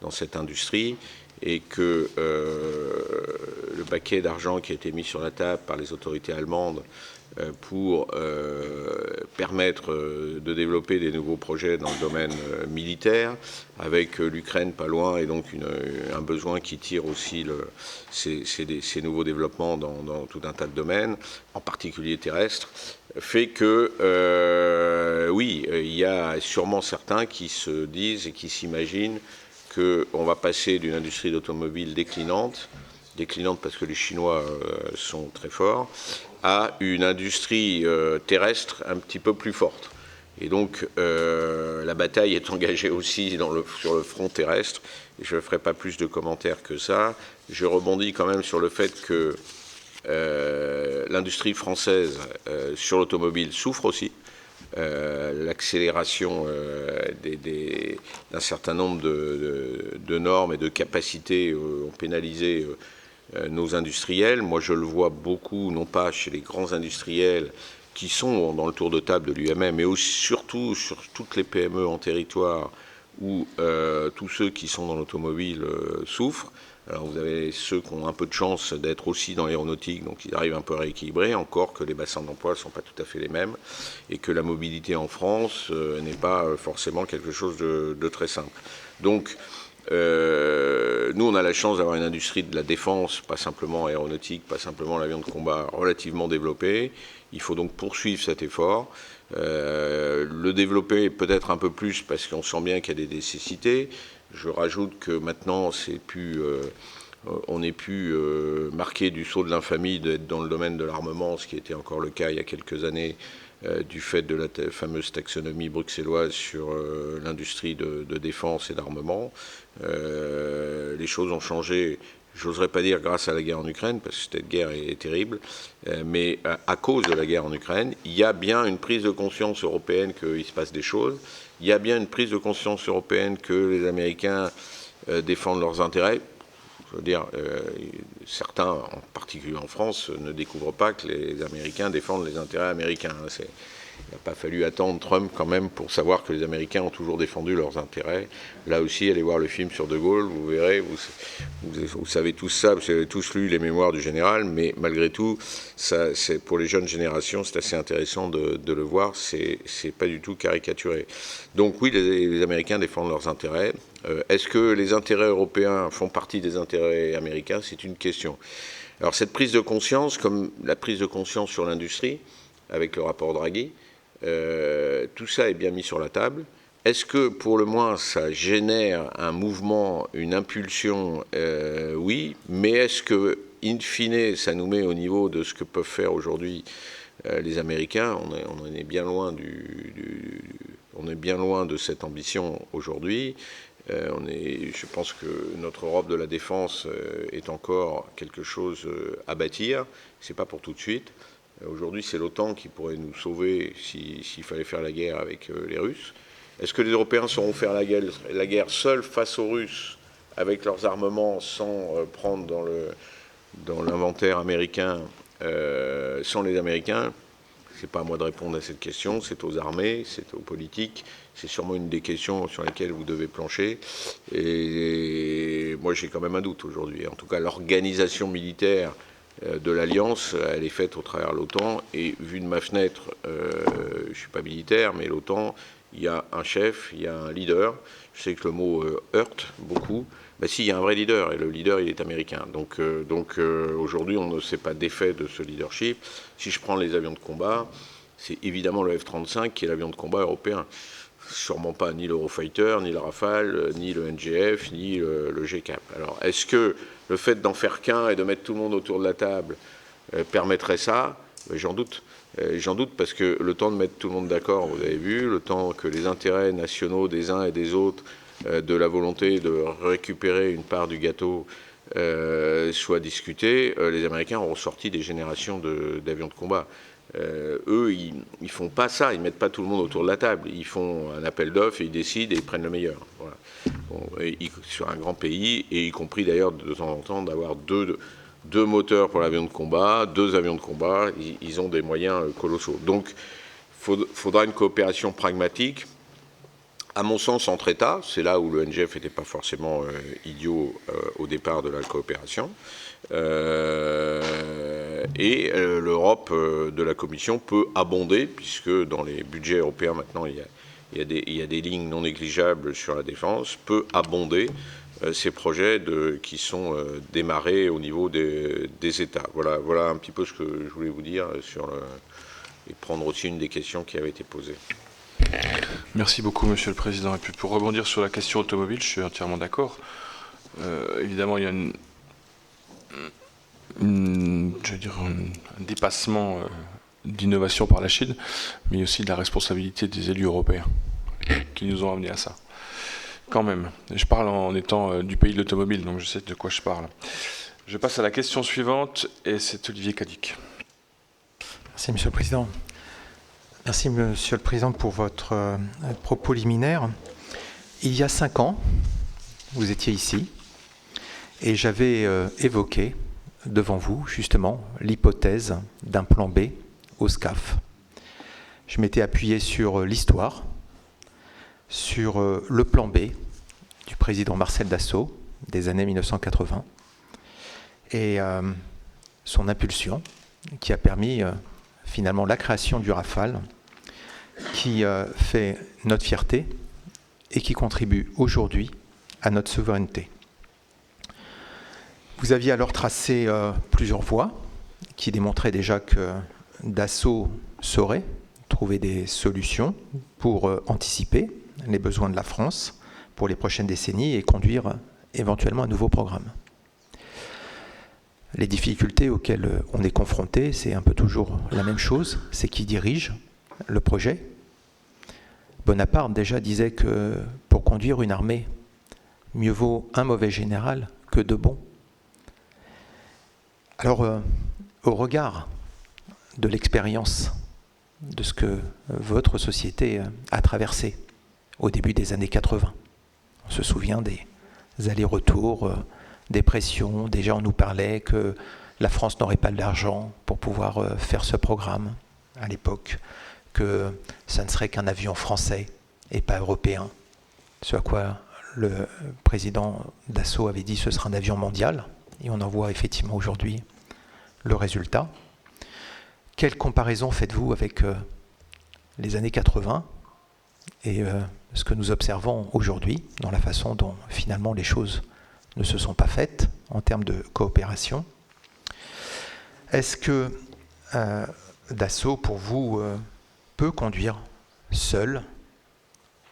Speaker 3: dans cette industrie et que le paquet d'argent qui a été mis sur la table par les autorités allemandes pour permettre de développer des nouveaux projets dans le domaine militaire, avec l'Ukraine pas loin et donc un besoin qui tire aussi ces nouveaux développements dans tout un tas de domaines, en particulier terrestres, fait que oui, il y a sûrement certains qui se disent et qui s'imaginent qu'on va passer d'une industrie d'automobile déclinante parce que les Chinois sont très forts, à une industrie terrestre un petit peu plus forte. Et donc la bataille est engagée aussi sur le front terrestre. Et je ne ferai pas plus de commentaires que ça. Je rebondis quand même sur le fait que L'industrie française sur l'automobile souffre aussi. L'accélération d'un certain nombre de normes et de capacités ont pénalisé nos industriels. Moi, je le vois beaucoup, non pas chez les grands industriels qui sont dans le tour de table de l'UMM, mais aussi, surtout sur toutes les PME en territoire où tous ceux qui sont dans l'automobile souffrent. Alors vous avez ceux qui ont un peu de chance d'être aussi dans l'aéronautique, donc ils arrivent un peu à rééquilibrer, encore que les bassins d'emploi ne sont pas tout à fait les mêmes, et que la mobilité en France n'est pas forcément quelque chose de très simple. Donc nous, on a la chance d'avoir une industrie de la défense, pas simplement aéronautique, pas simplement l'avion de combat, relativement développée. Il faut donc poursuivre cet effort, le développer peut-être un peu plus parce qu'on sent bien qu'il y a des nécessités. Je rajoute que maintenant, on n'est plus marqué du sceau de l'infamie d'être dans le domaine de l'armement, ce qui était encore le cas il y a quelques années, du fait de la fameuse taxonomie bruxelloise sur l'industrie de défense et d'armement. Les choses ont changé, j'oserais pas dire grâce à la guerre en Ukraine, parce que cette guerre est terrible, mais à cause de la guerre en Ukraine, il y a bien une prise de conscience européenne qu'il se passe des choses. Il y a bien une prise de conscience européenne que les Américains défendent leurs intérêts. Je veux dire, certains, en particulier en France, ne découvrent pas que les Américains défendent les intérêts américains. Il n'a pas fallu attendre Trump quand même pour savoir que les Américains ont toujours défendu leurs intérêts. Là aussi, allez voir le film sur De Gaulle, vous verrez, vous savez tous ça, vous avez tous lu les mémoires du général, mais malgré tout, pour les jeunes générations, c'est assez intéressant de le voir, c'est pas du tout caricaturé. Donc oui, les Américains défendent leurs intérêts. Est-ce que les intérêts européens font partie des intérêts américains? C'est une question. Alors cette prise de conscience, comme la prise de conscience sur l'industrie, avec le rapport Draghi, tout ça est bien mis sur la table. Est-ce que, pour le moins, ça génère un mouvement, une impulsion? Oui, mais est-ce que, in fine, ça nous met au niveau de ce que peuvent faire aujourd'hui les Américains? On est bien loin on est bien loin de cette ambition aujourd'hui. Je pense que notre Europe de la défense est encore quelque chose à bâtir. C'est pas pour tout de suite. Aujourd'hui, c'est l'OTAN qui pourrait nous sauver s'il fallait faire la guerre avec les Russes. Est-ce que les Européens sauront faire la guerre seuls face aux Russes, avec leurs armements, sans prendre dans l'inventaire américain, sans les Américains? C'est pas à moi de répondre à cette question, c'est aux armées, c'est aux politiques. C'est sûrement une des questions sur lesquelles vous devez plancher. Et moi, j'ai quand même un doute aujourd'hui. En tout cas, l'organisation militaire de l'Alliance, elle est faite au travers de l'OTAN. Et vu de ma fenêtre, je ne suis pas militaire, mais l'OTAN, il y a un chef, il y a un leader. Je sais que le mot heurte beaucoup. Ben si, il y a un vrai leader, et le leader, il est américain. Donc aujourd'hui, on ne sait pas d'effet de ce leadership. Si je prends les avions de combat, c'est évidemment le F-35 qui est l'avion de combat européen. Sûrement pas ni l'Eurofighter, ni le Rafale, ni le NGF, ni le GCAP. Alors, est-ce que le fait d'en faire qu'un et de mettre tout le monde autour de la table permettrait ça? J'en doute. J'en doute parce que le temps de mettre tout le monde d'accord, vous avez vu, le temps que les intérêts nationaux des uns et des autres, de la volonté de récupérer une part du gâteau, soient discutés, les Américains ont sorti des générations d'avions de combat. Eux, ils font pas ça, ils mettent pas tout le monde autour de la table. Ils font un appel d'offres et ils décident et ils prennent le meilleur. Voilà. Bon, sur un grand pays, et y compris d'ailleurs de temps en temps d'avoir deux moteurs pour l'avion de combat, 2 avions de combat, ils ont des moyens colossaux. Donc, faudra une coopération pragmatique. À mon sens, entre États, c'est là où le NGF n'était pas forcément idiot au départ de la coopération. L'Europe de la Commission peut abonder, puisque dans les budgets européens maintenant, il y a des lignes non négligeables sur la défense, peut abonder ces projets qui sont démarrés au niveau des États. Voilà un petit peu ce que je voulais vous dire et prendre aussi une des questions qui avait été posée.
Speaker 2: Merci beaucoup, Monsieur le Président. Et puis pour rebondir sur la question automobile, je suis entièrement d'accord. Évidemment, il y a un dépassement d'innovation par la Chine, mais aussi de la responsabilité des élus européens qui nous ont amenés à ça. Quand même, je parle en étant du pays de l'automobile, donc je sais de quoi je parle. Je passe à la question suivante, et c'est Olivier Cadic.
Speaker 5: Merci, Monsieur le Président. Merci, Monsieur le Président, pour votre propos liminaire. Il y a 5 ans, vous étiez ici, et j'avais évoqué devant vous, justement, l'hypothèse d'un plan B au SCAF. Je m'étais appuyé sur l'histoire, sur le plan B du président Marcel Dassault des années 1980, et son impulsion qui a permis finalement la création du Rafale, qui fait notre fierté et qui contribue aujourd'hui à notre souveraineté. Vous aviez alors tracé plusieurs voies qui démontraient déjà que Dassault saurait trouver des solutions pour anticiper les besoins de la France pour les prochaines décennies et conduire éventuellement un nouveau programme. Les difficultés auxquelles on est confronté, c'est un peu toujours la même chose, c'est qui dirige le projet. Bonaparte déjà disait que pour conduire une armée, mieux vaut un mauvais général que 2 bons. Alors, au regard de l'expérience de ce que votre société a traversé au début des années 80, on se souvient des allers-retours, des pressions. Déjà, on nous parlait que la France n'aurait pas l'argent pour pouvoir faire ce programme à l'époque, que ça ne serait qu'un avion français et pas européen. Ce à quoi le président Dassault avait dit que ce sera un avion mondial. Et on en voit effectivement aujourd'hui le résultat. Quelle comparaison faites-vous avec les années 80 et ce que nous observons aujourd'hui dans la façon dont finalement les choses ne se sont pas faites en termes de coopération? Est-ce que Dassault, pour vous, peut conduire seul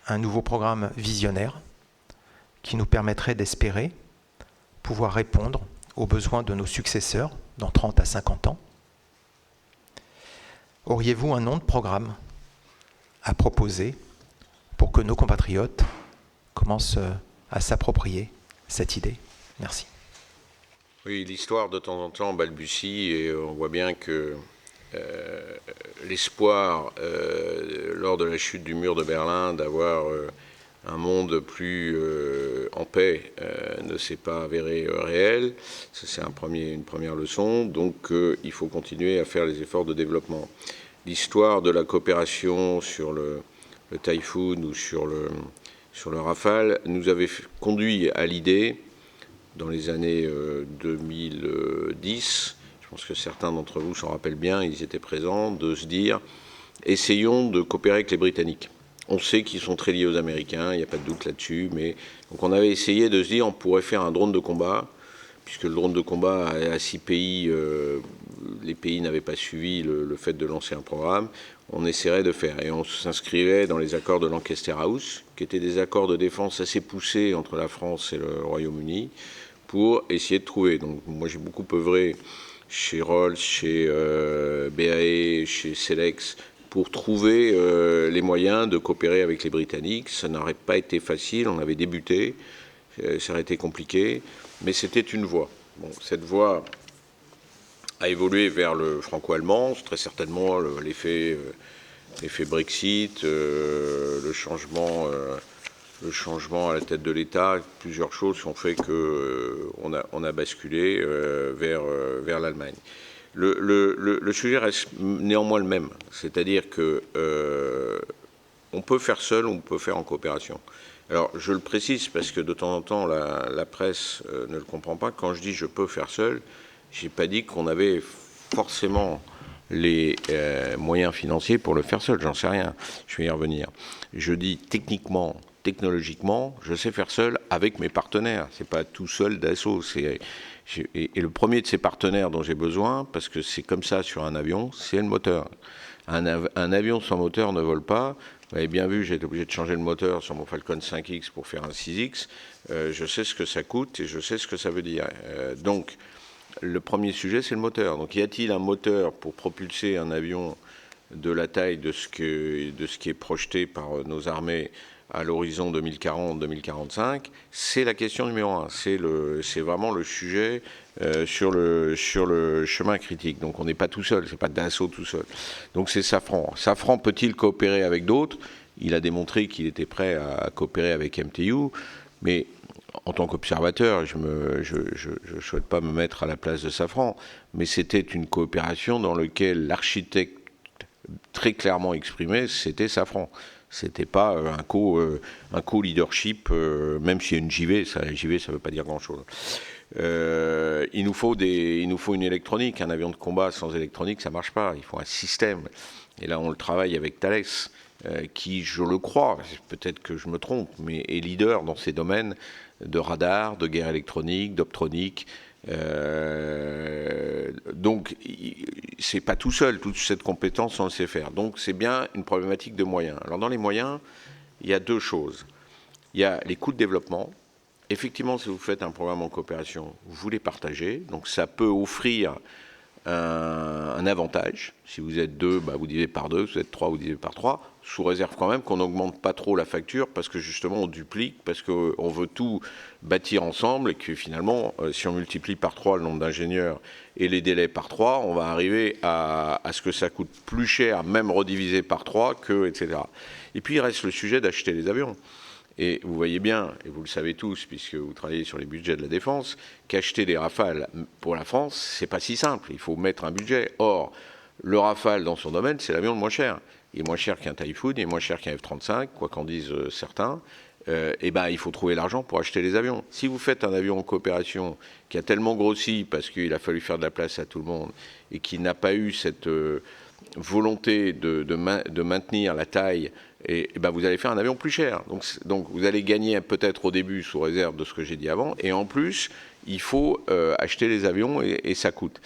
Speaker 5: un nouveau programme visionnaire qui nous permettrait d'espérer pouvoir répondre aux besoins de nos successeurs dans 30 à 50 ans? Auriez-vous un nom de programme à proposer pour que nos compatriotes commencent à s'approprier cette idée? Merci.
Speaker 3: Oui, l'histoire de temps en temps balbutie et on voit bien que l'espoir, lors de la chute du mur de Berlin, d'avoir un monde plus en paix ne s'est pas avéré réel. Ça, c'est une première leçon. Donc, il faut continuer à faire les efforts de développement. L'histoire de la coopération sur le Typhoon ou sur le Rafale nous avait conduit à l'idée, dans les années 2010, je pense que certains d'entre vous s'en rappellent bien, ils étaient présents, de se dire « essayons de coopérer avec les Britanniques ». On sait qu'ils sont très liés aux Américains, il n'y a pas de doute là-dessus, mais donc on avait essayé de se dire on pourrait faire un drone de combat, puisque le drone de combat à 6 pays, les pays n'avaient pas suivi le fait de lancer un programme, on essaierait de faire. Et on s'inscrivait dans les accords de Lancaster House, qui étaient des accords de défense assez poussés entre la France et le Royaume-Uni, pour essayer de trouver. Donc moi j'ai beaucoup œuvré chez Rolls, chez BAE, chez Selex, pour trouver les moyens de coopérer avec les Britanniques. Ça n'aurait pas été facile, on avait débuté, ça aurait été compliqué, mais c'était une voie. Bon, cette voie a évolué vers le franco-allemand, très certainement l'effet Brexit, le changement à la tête de l'État, plusieurs choses ont fait qu'on a basculé vers l'Allemagne. Le sujet reste néanmoins le même, c'est-à-dire que on peut faire seul, on peut faire en coopération. Alors je le précise parce que de temps en temps la presse ne le comprend pas. Quand je dis je peux faire seul, j'ai pas dit qu'on avait forcément les moyens financiers pour le faire seul, j'en sais rien, je vais y revenir. Je dis techniquement, technologiquement, je sais faire seul avec mes partenaires, c'est pas tout seul Dassault, et le premier de ces partenaires dont j'ai besoin, parce que c'est comme ça sur un avion, c'est le moteur. Un avion sans moteur ne vole pas. Vous avez bien vu, j'ai été obligé de changer le moteur sur mon Falcon 5X pour faire un 6X. Je sais ce que ça coûte et je sais ce que ça veut dire. Donc, le premier sujet, c'est le moteur. Donc, y a-t-il un moteur pour propulser un avion de la taille de ce qui est projeté par nos armées à l'horizon 2040-2045, c'est la question numéro 1. C'est vraiment le sujet sur le chemin critique. Donc on n'est pas tout seul, c'est pas Dassault tout seul. Donc c'est Safran. Safran peut-il coopérer avec d'autres? Il a démontré qu'il était prêt à coopérer avec MTU, mais en tant qu'observateur, je ne souhaite pas me mettre à la place de Safran, mais c'était une coopération dans laquelle l'architecte très clairement exprimé, c'était Safran. C'était pas un co-leadership, même s'il y a une JV, ça ne veut pas dire grand-chose. Il nous faut une électronique. Un avion de combat sans électronique, ça ne marche pas. Il faut un système. Et là, on le travaille avec Thales, qui, je le crois, peut-être que je me trompe, mais est leader dans ces domaines de radar, de guerre électronique, d'optronique. Donc, c'est pas tout seul, toute cette compétence, on le sait faire. Donc, c'est bien une problématique de moyens. Alors, dans les moyens, il y a deux choses. Il y a les coûts de développement. Effectivement, si vous faites un programme en coopération, vous voulez partager. Donc, ça peut offrir un avantage. Si vous êtes 2, vous divisez par 2. Si vous êtes 3, vous divisez par 3. Sous réserve quand même qu'on n'augmente pas trop la facture parce que justement on duplique, parce qu'on veut tout bâtir ensemble et que finalement, si on multiplie par 3 le nombre d'ingénieurs et les délais par 3, on va arriver à ce que ça coûte plus cher, même redivisé par 3, etc. Et puis il reste le sujet d'acheter les avions. Et vous voyez bien, et vous le savez tous, puisque vous travaillez sur les budgets de la défense, qu'acheter des Rafales pour la France, c'est pas si simple. Il faut mettre un budget. Or, le Rafale, dans son domaine, c'est l'avion le moins cher. Il est moins cher qu'un Typhoon, il est moins cher qu'un F-35, quoi qu'en disent certains. Il faut trouver l'argent pour acheter les avions. Si vous faites un avion en coopération qui a tellement grossi parce qu'il a fallu faire de la place à tout le monde et qui n'a pas eu cette volonté de maintenir la taille, vous allez faire un avion plus cher. Donc vous allez gagner peut-être au début sous réserve de ce que j'ai dit avant. Et en plus, il faut acheter les avions et ça coûte.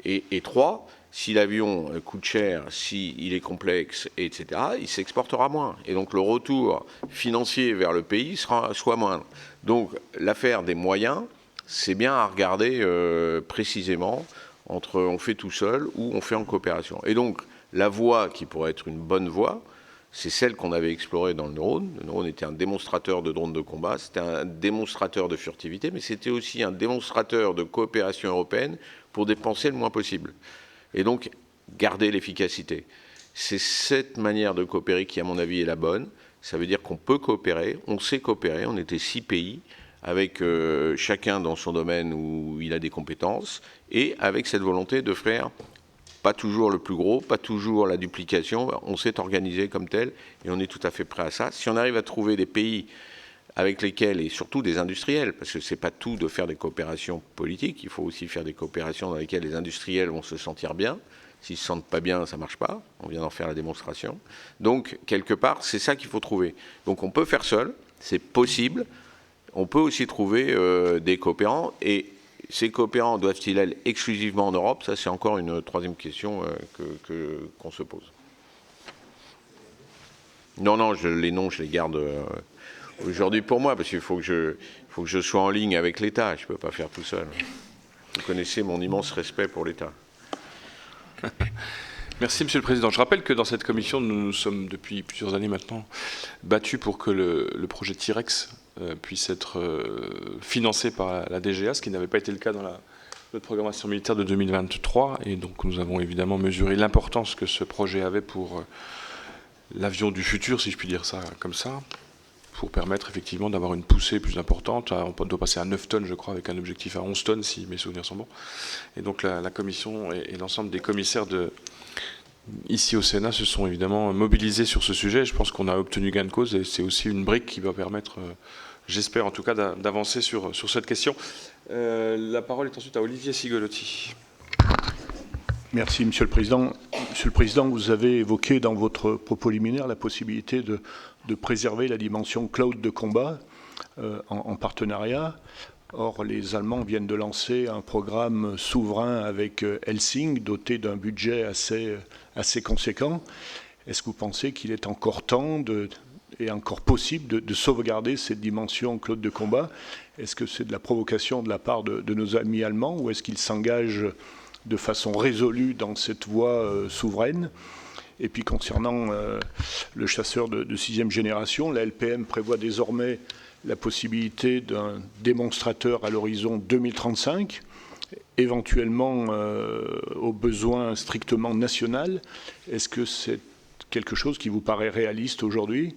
Speaker 3: Et 3, si l'avion coûte cher, s'il est complexe, etc., il s'exportera moins. Et donc le retour financier vers le pays soit moindre. Donc l'affaire des moyens, c'est bien à regarder précisément entre on fait tout seul ou on fait en coopération. Et donc la voie qui pourrait être une bonne voie, c'est celle qu'on avait explorée dans le Neurone. Le Neurone était un démonstrateur de drones de combat, c'était un démonstrateur de furtivité, mais c'était aussi un démonstrateur de coopération européenne pour dépenser le moins possible. Et donc, garder l'efficacité. C'est cette manière de coopérer qui, à mon avis, est la bonne. Ça veut dire qu'on peut coopérer, on sait coopérer, on était 6 pays, avec chacun dans son domaine où il a des compétences, et avec cette volonté de faire pas toujours le plus gros, pas toujours la duplication, on s'est organisé comme tel, et on est tout à fait prêt à ça. Si on arrive à trouver des pays avec lesquels, et surtout des industriels, parce que c'est pas tout de faire des coopérations politiques, il faut aussi faire des coopérations dans lesquelles les industriels vont se sentir bien. S'ils ne se sentent pas bien, ça ne marche pas. On vient d'en faire la démonstration. Donc, quelque part, c'est ça qu'il faut trouver. Donc, on peut faire seul, c'est possible. On peut aussi trouver des coopérants. Et ces coopérants doivent-ils aller exclusivement en Europe? Ça, c'est encore une troisième question qu'on se pose. Non, les noms, je les garde aujourd'hui pour moi, parce qu'il faut que je sois en ligne avec l'État. Je ne peux pas faire tout seul. Vous connaissez mon immense respect pour l'État.
Speaker 2: Merci, Monsieur le Président. Je rappelle que dans cette commission, nous nous sommes depuis plusieurs années maintenant battus pour que le projet T-Rex puisse être financé par la DGA, ce qui n'avait pas été le cas dans notre programmation militaire de 2023. Et donc nous avons évidemment mesuré l'importance que ce projet avait pour l'avion du futur, si je puis dire ça comme ça, pour permettre effectivement d'avoir une poussée plus importante. On doit passer à 9 tonnes, je crois, avec un objectif à 11 tonnes, si mes souvenirs sont bons. Et donc la Commission et l'ensemble des commissaires ici au Sénat se sont évidemment mobilisés sur ce sujet. Je pense qu'on a obtenu gain de cause et c'est aussi une brique qui va permettre, j'espère en tout cas, d'avancer sur cette question. La parole est ensuite à Olivier Cigolotti.
Speaker 6: Merci, Monsieur le Président. Monsieur le Président, vous avez évoqué dans votre propos liminaire la possibilité de préserver la dimension cloud de combat en partenariat. Or, les Allemands viennent de lancer un programme souverain avec Helsing, doté d'un budget assez conséquent. Est-ce que vous pensez qu'il est encore temps et encore possible de sauvegarder cette dimension cloud de combat? Est-ce que c'est de la provocation de la part de nos amis allemands ou est-ce qu'ils s'engagent de façon résolue dans cette voie souveraine? Et puis concernant le chasseur de 6e génération, la LPM prévoit désormais la possibilité d'un démonstrateur à l'horizon 2035, éventuellement au besoin strictement national. Est-ce que c'est quelque chose qui vous paraît réaliste aujourd'hui,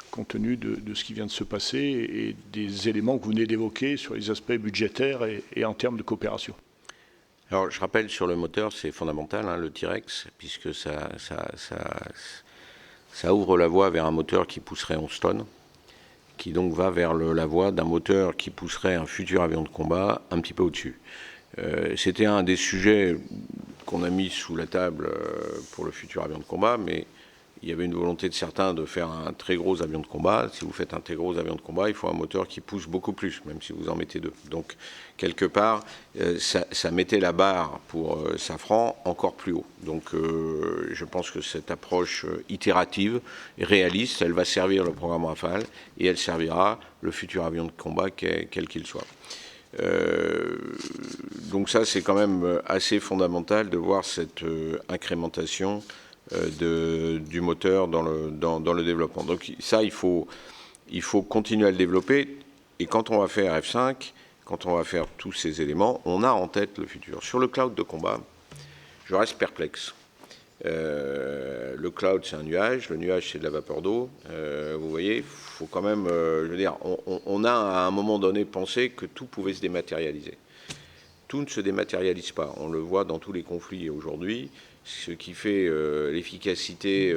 Speaker 6: compte tenu de ce qui vient de se passer et des éléments que vous venez d'évoquer sur les aspects budgétaires et en termes de coopération?
Speaker 3: Alors, je rappelle, sur le moteur, c'est fondamental, hein, le T-Rex, puisque ça ouvre la voie vers un moteur qui pousserait 11 tonnes, qui donc va vers la voie d'un moteur qui pousserait un futur avion de combat un petit peu au-dessus. C'était un des sujets qu'on a mis sous la table pour le futur avion de combat, mais il y avait une volonté de certains de faire un très gros avion de combat. Si vous faites un très gros avion de combat, il faut un moteur qui pousse beaucoup plus, même si vous en mettez 2. Donc, quelque part, ça mettait la barre pour Safran encore plus haut. Donc, je pense que cette approche itérative et réaliste, elle va servir le programme Rafale et elle servira le futur avion de combat, quel qu'il soit. Donc ça, c'est quand même assez fondamental de voir cette incrémentation du moteur dans le développement. Donc ça, il faut continuer à le développer. Et quand on va faire F5, quand on va faire tous ces éléments, on a en tête le futur. Sur le cloud de combat, je reste perplexe. Le cloud, c'est un nuage. Le nuage, c'est de la vapeur d'eau. Vous voyez, il faut quand même, je veux dire, on a à un moment donné pensé que tout pouvait se dématérialiser. Tout ne se dématérialise pas. On le voit dans tous les conflits aujourd'hui. Ce qui fait l'efficacité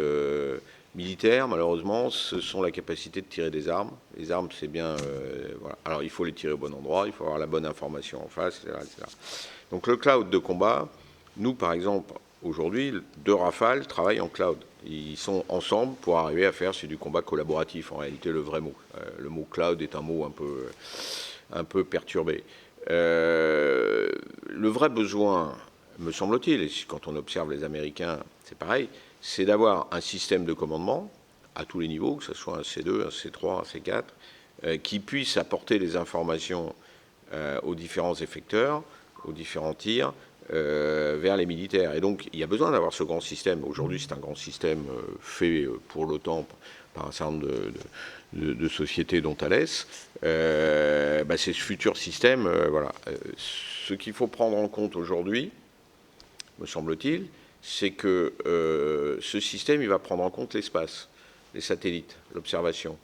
Speaker 3: militaire, malheureusement, ce sont la capacité de tirer des armes. Les armes, c'est bien... voilà. Alors, il faut les tirer au bon endroit, il faut avoir la bonne information en face, etc., etc. Donc, le cloud de combat, nous, par exemple, aujourd'hui, 2 Rafales travaillent en cloud. Ils sont ensemble pour arriver à faire du combat collaboratif, en réalité, le vrai mot. Le mot cloud est un mot un peu perturbé. Le vrai besoin, me semble-t-il, et quand on observe les Américains, c'est pareil, c'est d'avoir un système de commandement à tous les niveaux, que ce soit un C2, un C3, un C4, qui puisse apporter les informations aux différents effecteurs, aux différents tirs, vers les militaires. Et donc, il y a besoin d'avoir ce grand système. Aujourd'hui, c'est un grand système fait pour l'OTAN par un certain nombre de sociétés dont Thales. C'est ce futur système. Voilà. Ce qu'il faut prendre en compte aujourd'hui, me semble-t-il, c'est que ce système, il va prendre en compte l'espace, les satellites, l'observation.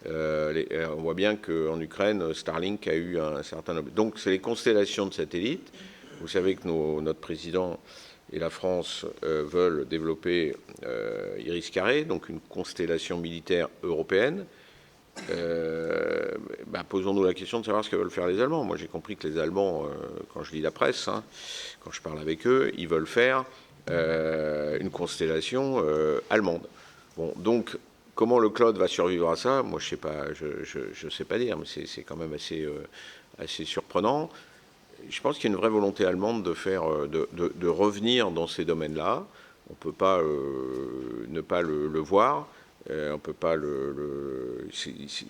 Speaker 3: On voit bien qu'en Ukraine, Starlink a eu un certain... Donc, c'est les constellations de satellites. Vous savez que notre président et la France veulent développer Iris-Carré, donc une constellation militaire européenne. Posons-nous la question de savoir ce que veulent faire les Allemands. Moi, j'ai compris que les Allemands, quand je lis la presse, hein, quand je parle avec eux, ils veulent faire une constellation allemande. Bon, donc, comment le cloud va survivre à ça? Moi, je sais pas, je sais pas dire, mais c'est quand même assez surprenant. Je pense qu'il y a une vraie volonté allemande de revenir dans ces domaines-là. On ne peut pas ne pas le voir. On peut pas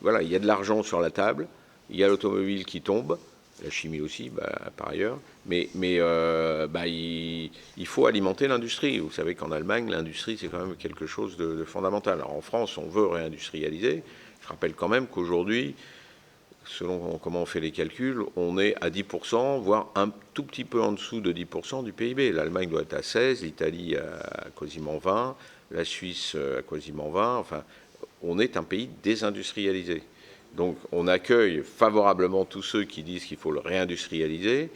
Speaker 3: voilà, il y a de l'argent sur la table. Il y a l'automobile qui tombe. La chimie aussi, par ailleurs. Mais il faut alimenter l'industrie. Vous savez qu'en Allemagne, l'industrie, c'est quand même quelque chose de fondamental. Alors, en France, on veut réindustrialiser. Je rappelle quand même qu'aujourd'hui, selon comment on fait les calculs, on est à 10%, voire un tout petit peu en dessous de 10% du PIB. L'Allemagne doit être à 16%, l'Italie à quasiment 20%, la Suisse à quasiment 20%. Enfin, on est un pays désindustrialisé. Donc, on accueille favorablement tous ceux qui disent qu'il faut le réindustrialiser.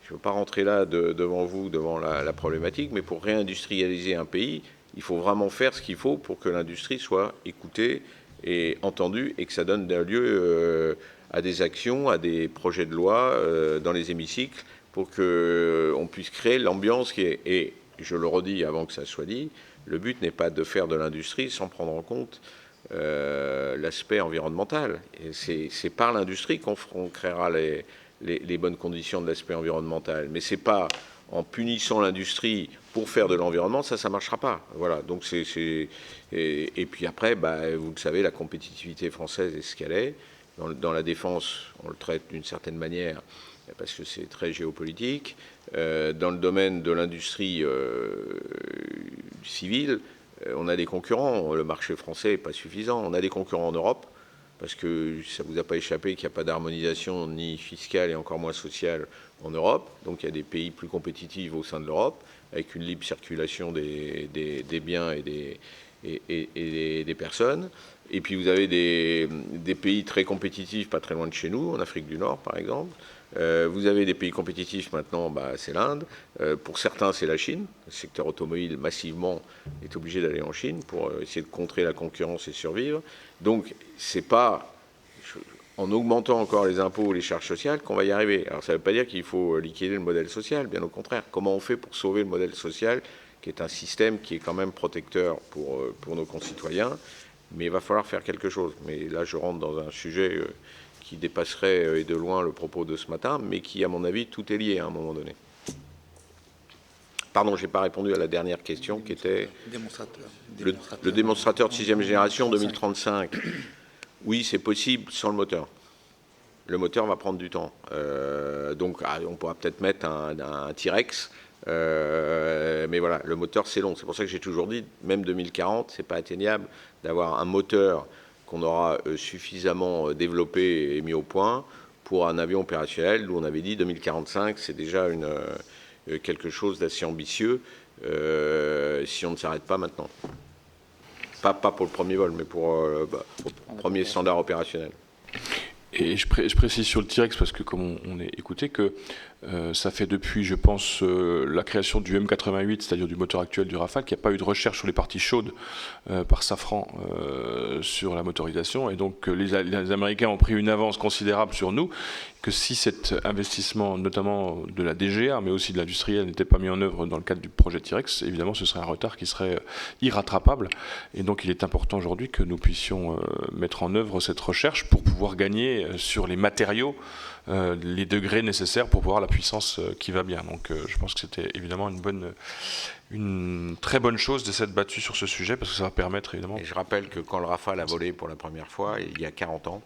Speaker 3: Je ne veux pas rentrer là devant vous, devant la problématique, mais pour réindustrialiser un pays, il faut vraiment faire ce qu'il faut pour que l'industrie soit écoutée et entendue et que ça donne lieu à des actions, à des projets de loi dans les hémicycles pour qu'on puisse créer l'ambiance qui est... Et je le redis avant que ça soit dit, le but n'est pas de faire de l'industrie sans prendre en compte l'aspect environnemental. C'est par l'industrie qu'on créera les bonnes conditions de l'aspect environnemental. Mais ce n'est pas en punissant l'industrie pour faire de l'environnement, ça ne marchera pas. Voilà. Donc et puis après, vous le savez, la compétitivité française est ce qu'elle est. Dans la défense, on le traite d'une certaine manière parce que c'est très géopolitique. Dans le domaine de l'industrie civile, on a des concurrents. Le marché français n'est pas suffisant. On a des concurrents en Europe, parce que ça ne vous a pas échappé qu'il n'y a pas d'harmonisation ni fiscale et encore moins sociale en Europe. Donc il y a des pays plus compétitifs au sein de l'Europe, avec une libre circulation des biens et des personnes. Et puis vous avez des pays très compétitifs, pas très loin de chez nous, en Afrique du Nord par exemple. Vous avez des pays compétitifs maintenant, c'est l'Inde. Pour certains, c'est la Chine. Le secteur automobile, massivement, est obligé d'aller en Chine pour essayer de contrer la concurrence et survivre. Donc, c'est pas en augmentant encore les impôts ou les charges sociales qu'on va y arriver. Alors, ça ne veut pas dire qu'il faut liquider le modèle social, bien au contraire. Comment on fait pour sauver le modèle social, qui est un système qui est quand même protecteur pour nos concitoyens, mais il va falloir faire quelque chose. Mais là, je rentre dans un sujet qui dépasserait et de loin le propos de ce matin, mais qui, à mon avis, tout est lié à un moment donné. Pardon, je n'ai pas répondu à la dernière question qui était le démonstrateur de 6e génération 2035. Oui, c'est possible sans le moteur. Le moteur va prendre du temps. Donc, on pourra peut-être mettre un T-Rex, mais voilà, le moteur, c'est long. C'est pour ça que j'ai toujours dit, même 2040, ce n'est pas atteignable d'avoir un moteur qu'on aura suffisamment développé et mis au point pour un avion opérationnel, où on avait dit 2045, c'est déjà quelque chose d'assez ambitieux si on ne s'arrête pas maintenant. Pas pour le premier vol, mais pour le premier standard opérationnel.
Speaker 2: Et je précise sur le T-Rex, parce que comme on est écouté, que ça fait depuis, je pense, la création du M88, c'est-à-dire du moteur actuel du Rafale, qu'il n'y a pas eu de recherche sur les parties chaudes par Safran sur la motorisation. Et donc les Américains ont pris une avance considérable sur nous, que si cet investissement, notamment de la DGA, mais aussi de l'industriel, n'était pas mis en œuvre dans le cadre du projet T-Rex, évidemment ce serait un retard qui serait irrattrapable. Et donc il est important aujourd'hui que nous puissions mettre en œuvre cette recherche pour pouvoir gagner sur les matériaux les degrés nécessaires pour pouvoir la puissance qui va bien. Donc je pense que c'était évidemment une très bonne chose de s'être battu sur ce sujet, parce que ça va permettre évidemment...
Speaker 3: Et je rappelle que quand le Rafale a volé pour la première fois, il y a 40 ans,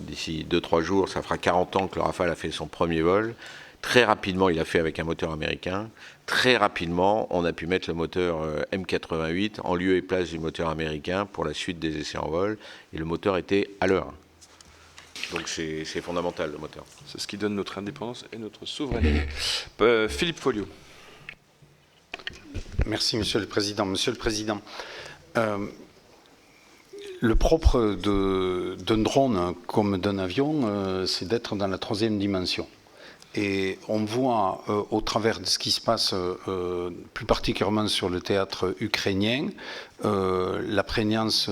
Speaker 3: d'ici 2-3 jours, ça fera 40 ans que le Rafale a fait son premier vol. Très rapidement, il a fait avec un moteur américain. Très rapidement, on a pu mettre le moteur M88 en lieu et place du moteur américain pour la suite des essais en vol. Et le moteur était à l'heure. Donc c'est fondamental, le moteur.
Speaker 2: C'est ce qui donne notre indépendance et notre souveraineté. Philippe Folliot.
Speaker 7: Merci, Monsieur le Président. Monsieur le Président, le propre d'un drone comme d'un avion, c'est d'être dans la 3e dimension. Et on voit au travers de ce qui se passe, plus particulièrement sur le théâtre ukrainien, la prégnance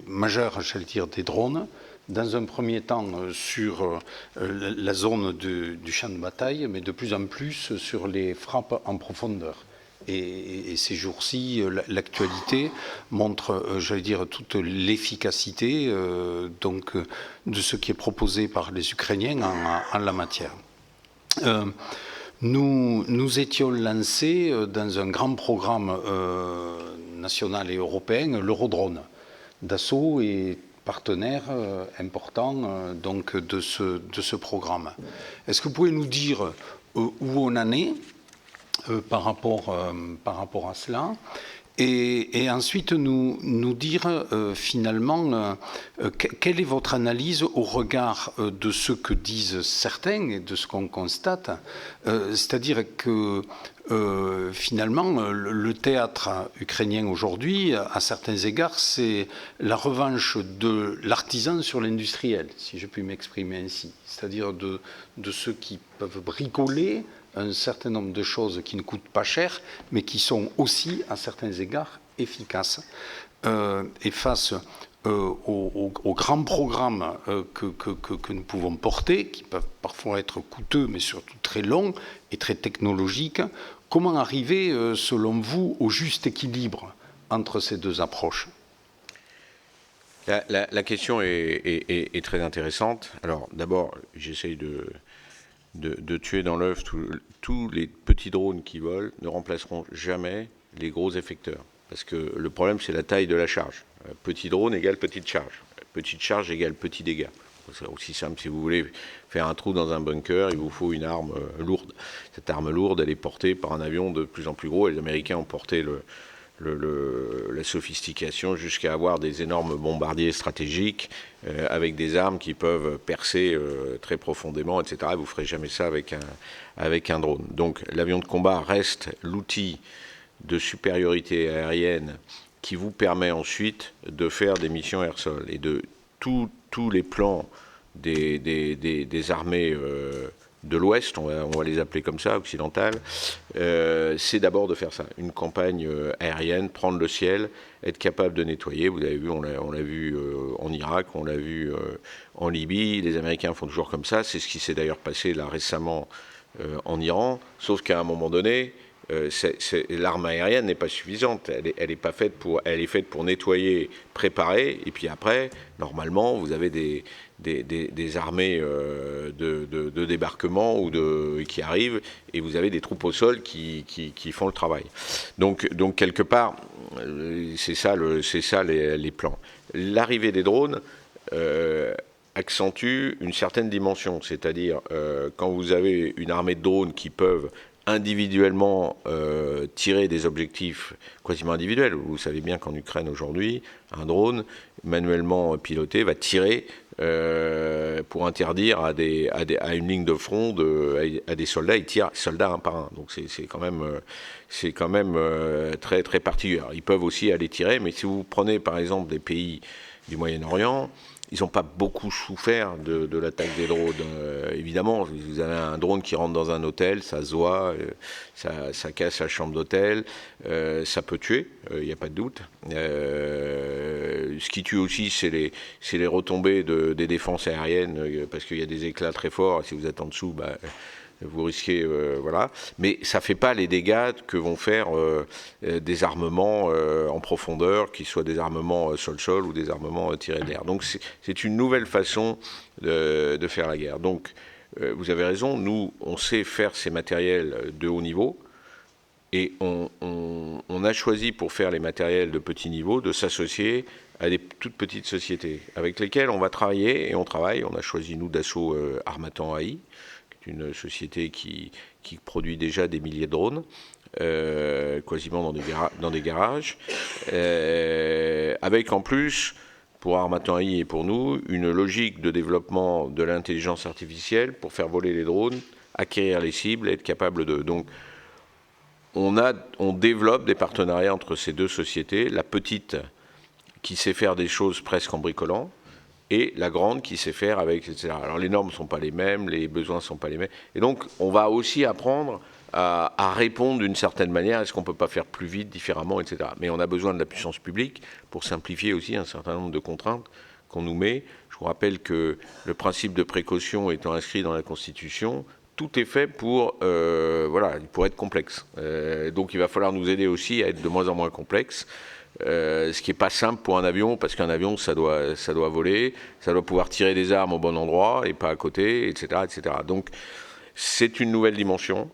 Speaker 7: majeure, j'allais dire, des drones. Dans un premier temps sur la zone du champ de bataille, mais de plus en plus sur les frappes en profondeur. Et ces jours-ci, l'actualité montre, j'allais dire, toute l'efficacité de ce qui est proposé par les Ukrainiens en la matière. Nous étions lancés dans un grand programme national et européen, l'Eurodrone. Dassault est partenaire important donc de ce programme. Est-ce que vous pouvez nous dire où on en est par rapport à cela, et ensuite nous dire finalement quelle est votre analyse au regard de ce que disent certains et de ce qu'on constate, c'est-à-dire que finalement le théâtre ukrainien aujourd'hui, à certains égards, c'est la revanche de l'artisan sur l'industriel, si je puis m'exprimer ainsi, c'est-à-dire de ceux qui peuvent bricoler un certain nombre de choses qui ne coûtent pas cher, mais qui sont aussi, à certains égards, efficaces. Et face aux grands programmes que nous pouvons porter, qui peuvent parfois être coûteux, mais surtout très longs et très technologiques, comment arriver, selon vous, au juste équilibre entre ces deux approches ?
Speaker 3: La question est très intéressante. Alors, d'abord, j'essaye de tuer dans l'œuf tous les petits drones qui volent ne remplaceront jamais les gros effecteurs. Parce que le problème, c'est la taille de la charge. Petit drone égale petite charge. Petite charge égale petit dégât. C'est aussi simple, si vous voulez faire un trou dans un bunker, il vous faut une arme lourde. Cette arme lourde, elle est portée par un avion de plus en plus gros. Et les Américains ont porté la sophistication jusqu'à avoir des énormes bombardiers stratégiques avec des armes qui peuvent percer très profondément, etc. Vous ne ferez jamais ça avec un drone. Donc l'avion de combat reste l'outil de supériorité aérienne qui vous permet ensuite de faire des missions air-sol. Et de tous les plans des armées de l'Ouest, on va les appeler comme ça, occidentales, c'est d'abord de faire ça, une campagne aérienne, prendre le ciel, être capable de nettoyer. Vous avez vu, on l'a vu en Irak, on l'a vu en Libye, les Américains font toujours comme ça, c'est ce qui s'est d'ailleurs passé là récemment en Iran, sauf qu'à un moment donné, l'arme aérienne n'est pas suffisante, elle est faite pour nettoyer, préparer, et puis après, normalement, vous avez des armées de débarquement qui arrivent, et vous avez des troupes au sol qui font le travail. Donc quelque part, c'est ça les plans. L'arrivée des drones accentue une certaine dimension, c'est-à-dire quand vous avez une armée de drones qui peuvent individuellement tirer des objectifs quasiment individuels. Vous savez bien qu'en Ukraine aujourd'hui, un drone manuellement piloté va tirer pour interdire à une ligne de front à des soldats, ils tirent soldats un par un. Donc c'est quand même très très particulier. Alors, ils peuvent aussi aller tirer, mais si vous prenez par exemple des pays du Moyen-Orient, ils n'ont pas beaucoup souffert de l'attaque des drones. Évidemment, vous avez un drone qui rentre dans un hôtel, ça se voit, ça casse la chambre d'hôtel, ça peut tuer, il n'y a pas de doute. Ce qui tue aussi, c'est les retombées des défenses aériennes, parce qu'il y a des éclats très forts, et si vous êtes en dessous, vous risquez, voilà. Mais ça ne fait pas les dégâts que vont faire des armements en profondeur, qu'ils soient des armements sol-sol ou des armements tirés de l'air. Donc c'est une nouvelle façon de faire la guerre. Donc vous avez raison, nous, on sait faire ces matériels de haut niveau, et on a choisi pour faire les matériels de petit niveau de s'associer à des toutes petites sociétés avec lesquelles on va travailler, et on travaille. On a choisi, nous, Dassault Harmattan AI, une société qui produit déjà des milliers de drones, quasiment dans des garages, avec en plus, pour Harmattan AI et pour nous, une logique de développement de l'intelligence artificielle pour faire voler les drones, acquérir les cibles, être capable de... Donc, on développe des partenariats entre ces deux sociétés, la petite qui sait faire des choses presque en bricolant, et la grande qui sait faire avec, etc. Alors les normes ne sont pas les mêmes, les besoins ne sont pas les mêmes. Et donc on va aussi apprendre à répondre d'une certaine manière. Est-ce qu'on ne peut pas faire plus vite, différemment, etc. Mais on a besoin de la puissance publique pour simplifier aussi un certain nombre de contraintes qu'on nous met. Je vous rappelle que le principe de précaution étant inscrit dans la Constitution, tout est fait pour être complexe. Donc il va falloir nous aider aussi à être de moins en moins complexe. Ce qui n'est pas simple pour un avion, parce qu'un avion, ça doit voler, ça doit pouvoir tirer des armes au bon endroit et pas à côté, etc. etc. Donc, c'est une nouvelle dimension.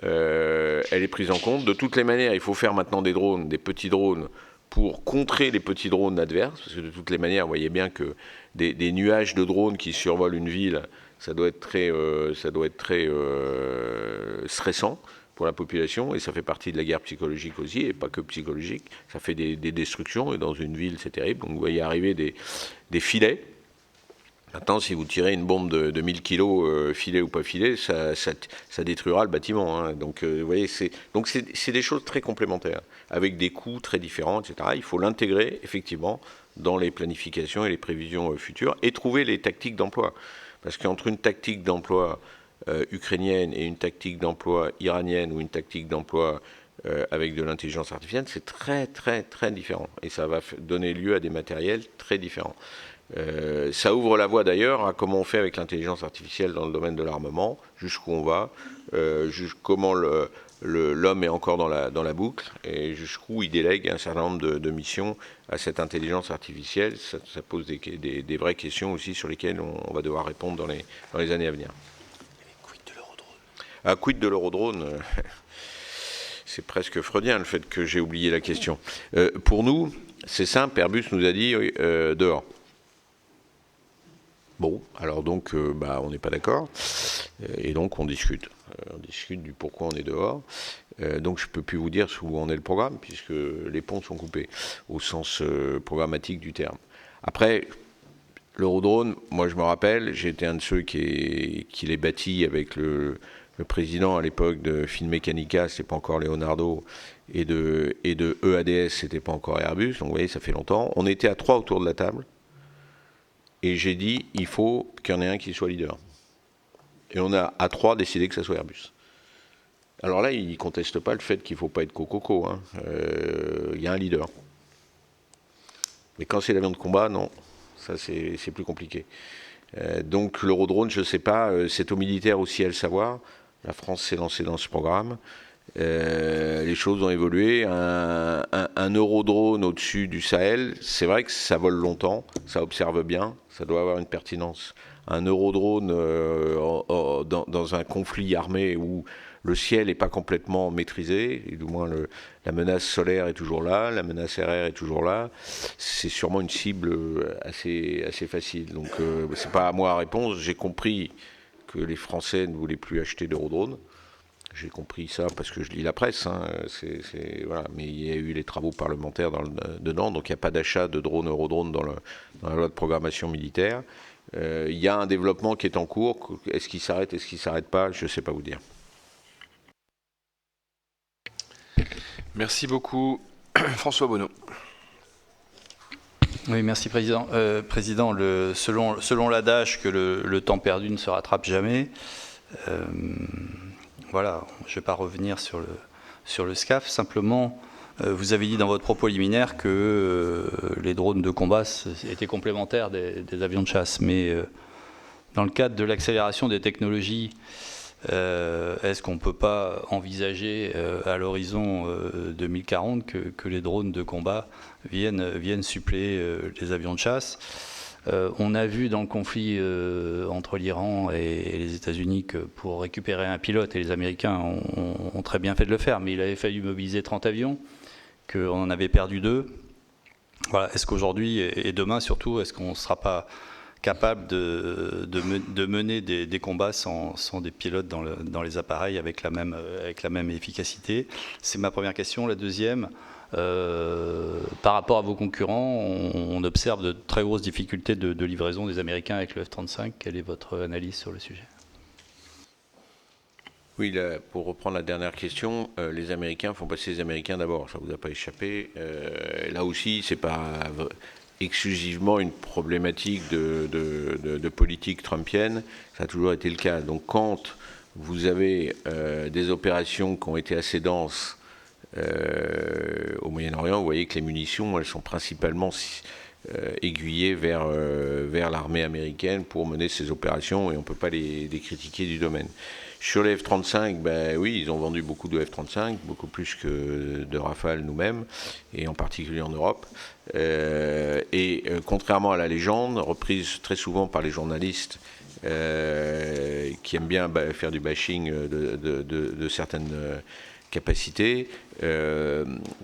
Speaker 3: Elle est prise en compte. De toutes les manières, il faut faire maintenant des drones, des petits drones, pour contrer les petits drones adverses, parce que de toutes les manières, vous voyez bien que des nuages de drones qui survolent une ville, ça doit être très stressant pour la population, et ça fait partie de la guerre psychologique aussi, et pas que psychologique. Ça fait des destructions, et dans une ville, c'est terrible. Donc vous voyez arriver des filets. Maintenant, si vous tirez une bombe de 1000 kilos, filet ou pas filet, ça détruira le bâtiment. Hein. Donc vous voyez, c'est des choses très complémentaires, avec des coûts très différents, etc. Il faut l'intégrer, effectivement, dans les planifications et les prévisions futures, et trouver les tactiques d'emploi. Parce qu'entre une tactique d'emploi ukrainienne et une tactique d'emploi iranienne ou une tactique d'emploi avec de l'intelligence artificielle, c'est très très très différent. Et ça va donner lieu à des matériels très différents. Ça ouvre la voie d'ailleurs à comment on fait avec l'intelligence artificielle dans le domaine de l'armement, jusqu'où on va, comment l'homme est encore dans la boucle, et jusqu'où il délègue un certain nombre de missions à cette intelligence artificielle. Ça pose des vraies questions aussi sur lesquelles on va devoir répondre dans les années à venir. Quid de l'eurodrone C'est presque freudien le fait que j'ai oublié la question. Pour nous, c'est simple, Airbus nous a dit dehors. Bon, alors donc, on n'est pas d'accord, et donc on discute. On discute du pourquoi on est dehors. Donc je ne peux plus vous dire où en est le programme, puisque les ponts sont coupés, au sens programmatique du terme. Après, l'Eurodrone, moi je me rappelle, j'ai été un de ceux qui l'ait bâti avec le président à l'époque de Finmeccanica, c'était pas encore Leonardo, et de EADS, c'était pas encore Airbus, donc vous voyez, ça fait longtemps. On était à 3 autour de la table, et j'ai dit, il faut qu'il y en ait un qui soit leader. Et on a à 3 décidé que ça soit Airbus. Alors là, il ne conteste pas le fait qu'il ne faut pas être coco. Hein. Y a un leader. Mais quand c'est l'avion de combat, non. Ça, c'est plus compliqué. Donc l'Eurodrone, je ne sais pas, c'est aux militaires aussi à le savoir. La France s'est lancée dans ce programme. Les choses ont évolué. Un Eurodrone au-dessus du Sahel, c'est vrai que ça vole longtemps, ça observe bien, ça doit avoir une pertinence. Un Eurodrone dans un conflit armé où le ciel n'est pas complètement maîtrisé, et du moins la menace solaire est toujours là, la menace RR est toujours là, c'est sûrement une cible assez facile. Donc c'est pas à moi à répondre, j'ai compris que les Français ne voulaient plus acheter d'Eurodrone. J'ai compris ça parce que je lis la presse, hein, voilà. Mais il y a eu les travaux parlementaires dedans, donc il n'y a pas d'achat de drones Eurodrone dans la loi de programmation militaire. Il y a un développement qui est en cours. Est-ce qu'il s'arrête, est-ce qu'il ne s'arrête pas? Je ne sais pas vous dire.
Speaker 2: Merci beaucoup. François Bonneau.
Speaker 8: Oui, merci Président. Président, selon l'adage que le temps perdu ne se rattrape jamais, voilà, je ne vais pas revenir sur le SCAF. Simplement, vous avez dit dans votre propos liminaire que les drones de combat étaient complémentaires des avions de chasse. Mais dans le cadre de l'accélération des technologies, est-ce qu'on ne peut pas envisager à l'horizon 2040 que les drones de combat viennent suppléer les avions de chasse? On a vu dans le conflit entre l'Iran et les États-Unis que pour récupérer un pilote, et les Américains ont très bien fait de le faire, mais il avait fallu mobiliser 30 avions, qu'on en avait perdu 2. Voilà, est-ce qu'aujourd'hui, et demain surtout, est-ce qu'on ne sera pas capable de mener des combats sans des pilotes dans les appareils avec la même efficacité? C'est ma première question. La deuxième, par rapport à vos concurrents, on observe de très grosses difficultés de livraison des Américains avec le F-35. Quelle est votre analyse sur le sujet?
Speaker 3: Oui, là, pour reprendre la dernière question, les Américains font passer les Américains d'abord, ça ne vous a pas échappé. Là aussi, ce n'est pas exclusivement une problématique de politique trumpienne, ça a toujours été le cas. Donc quand vous avez des opérations qui ont été assez denses au Moyen-Orient, vous voyez que les munitions, elles sont principalement aiguillées vers l'armée américaine pour mener ces opérations, et on ne peut pas les critiquer du domaine. Sur les F-35, ben oui, ils ont vendu beaucoup de F-35, beaucoup plus que de Rafale nous-mêmes, et en particulier en Europe. Contrairement à la légende, reprise très souvent par les journalistes qui aiment bien faire du bashing de certaines capacités,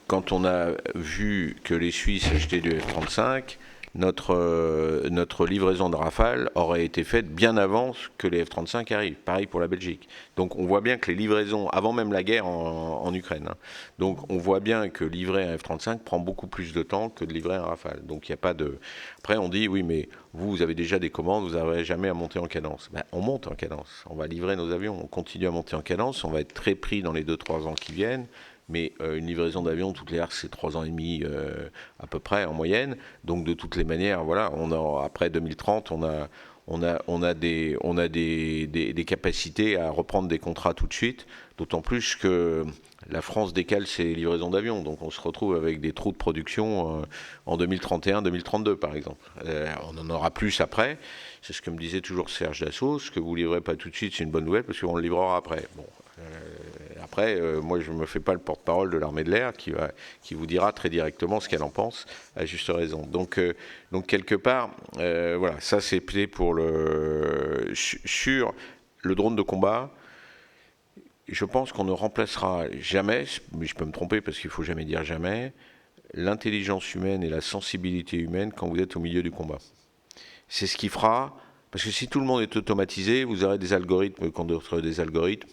Speaker 3: quand on a vu que les Suisses achetaient du F-35, notre livraison de Rafale aurait été faite bien avant que les F-35 arrivent. Pareil pour la Belgique. Donc on voit bien que les livraisons, avant même la guerre en Ukraine, hein, donc on voit bien que livrer un F-35 prend beaucoup plus de temps que de livrer un Rafale. Donc il n'y a pas de... Après on dit, oui mais vous avez déjà des commandes, vous n'avez jamais à monter en cadence. Ben, on monte en cadence, on va livrer nos avions, on continue à monter en cadence, on va être très pris dans les 2-3 ans qui viennent. Mais une livraison d'avion, toutes les arcs, c'est 3 ans et demi à peu près en moyenne. Donc de toutes les manières, voilà, après 2030, on a des capacités à reprendre des contrats tout de suite. D'autant plus que la France décale ses livraisons d'avions. Donc on se retrouve avec des trous de production en 2031-2032 par exemple. On en aura plus après. C'est ce que me disait toujours Serge Dassault. Ce que vous ne livrez pas tout de suite, c'est une bonne nouvelle parce qu'on le livrera après. Bon. Après, moi, je ne me fais pas le porte-parole de l'armée de l'air qui vous dira très directement ce qu'elle en pense, à juste raison. Donc quelque part, voilà, ça c'est pour sur le drone de combat. Je pense qu'on ne remplacera jamais, mais je peux me tromper parce qu'il ne faut jamais dire jamais, l'intelligence humaine et la sensibilité humaine quand vous êtes au milieu du combat. C'est ce qui fera, parce que si tout le monde est automatisé, vous aurez des algorithmes contre des algorithmes.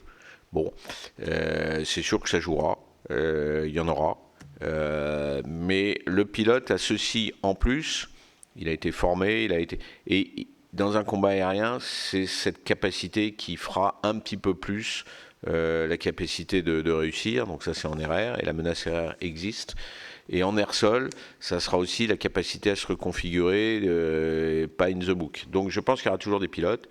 Speaker 3: Bon, c'est sûr que ça jouera, il y en aura. Mais le pilote a ceci en plus, il a été formé, et dans un combat aérien, c'est cette capacité qui fera un petit peu plus la capacité de réussir. Donc ça, c'est en RR, et la menace RR existe. Et en air-sol, ça sera aussi la capacité à se reconfigurer, pas in the book. Donc je pense qu'il y aura toujours des pilotes.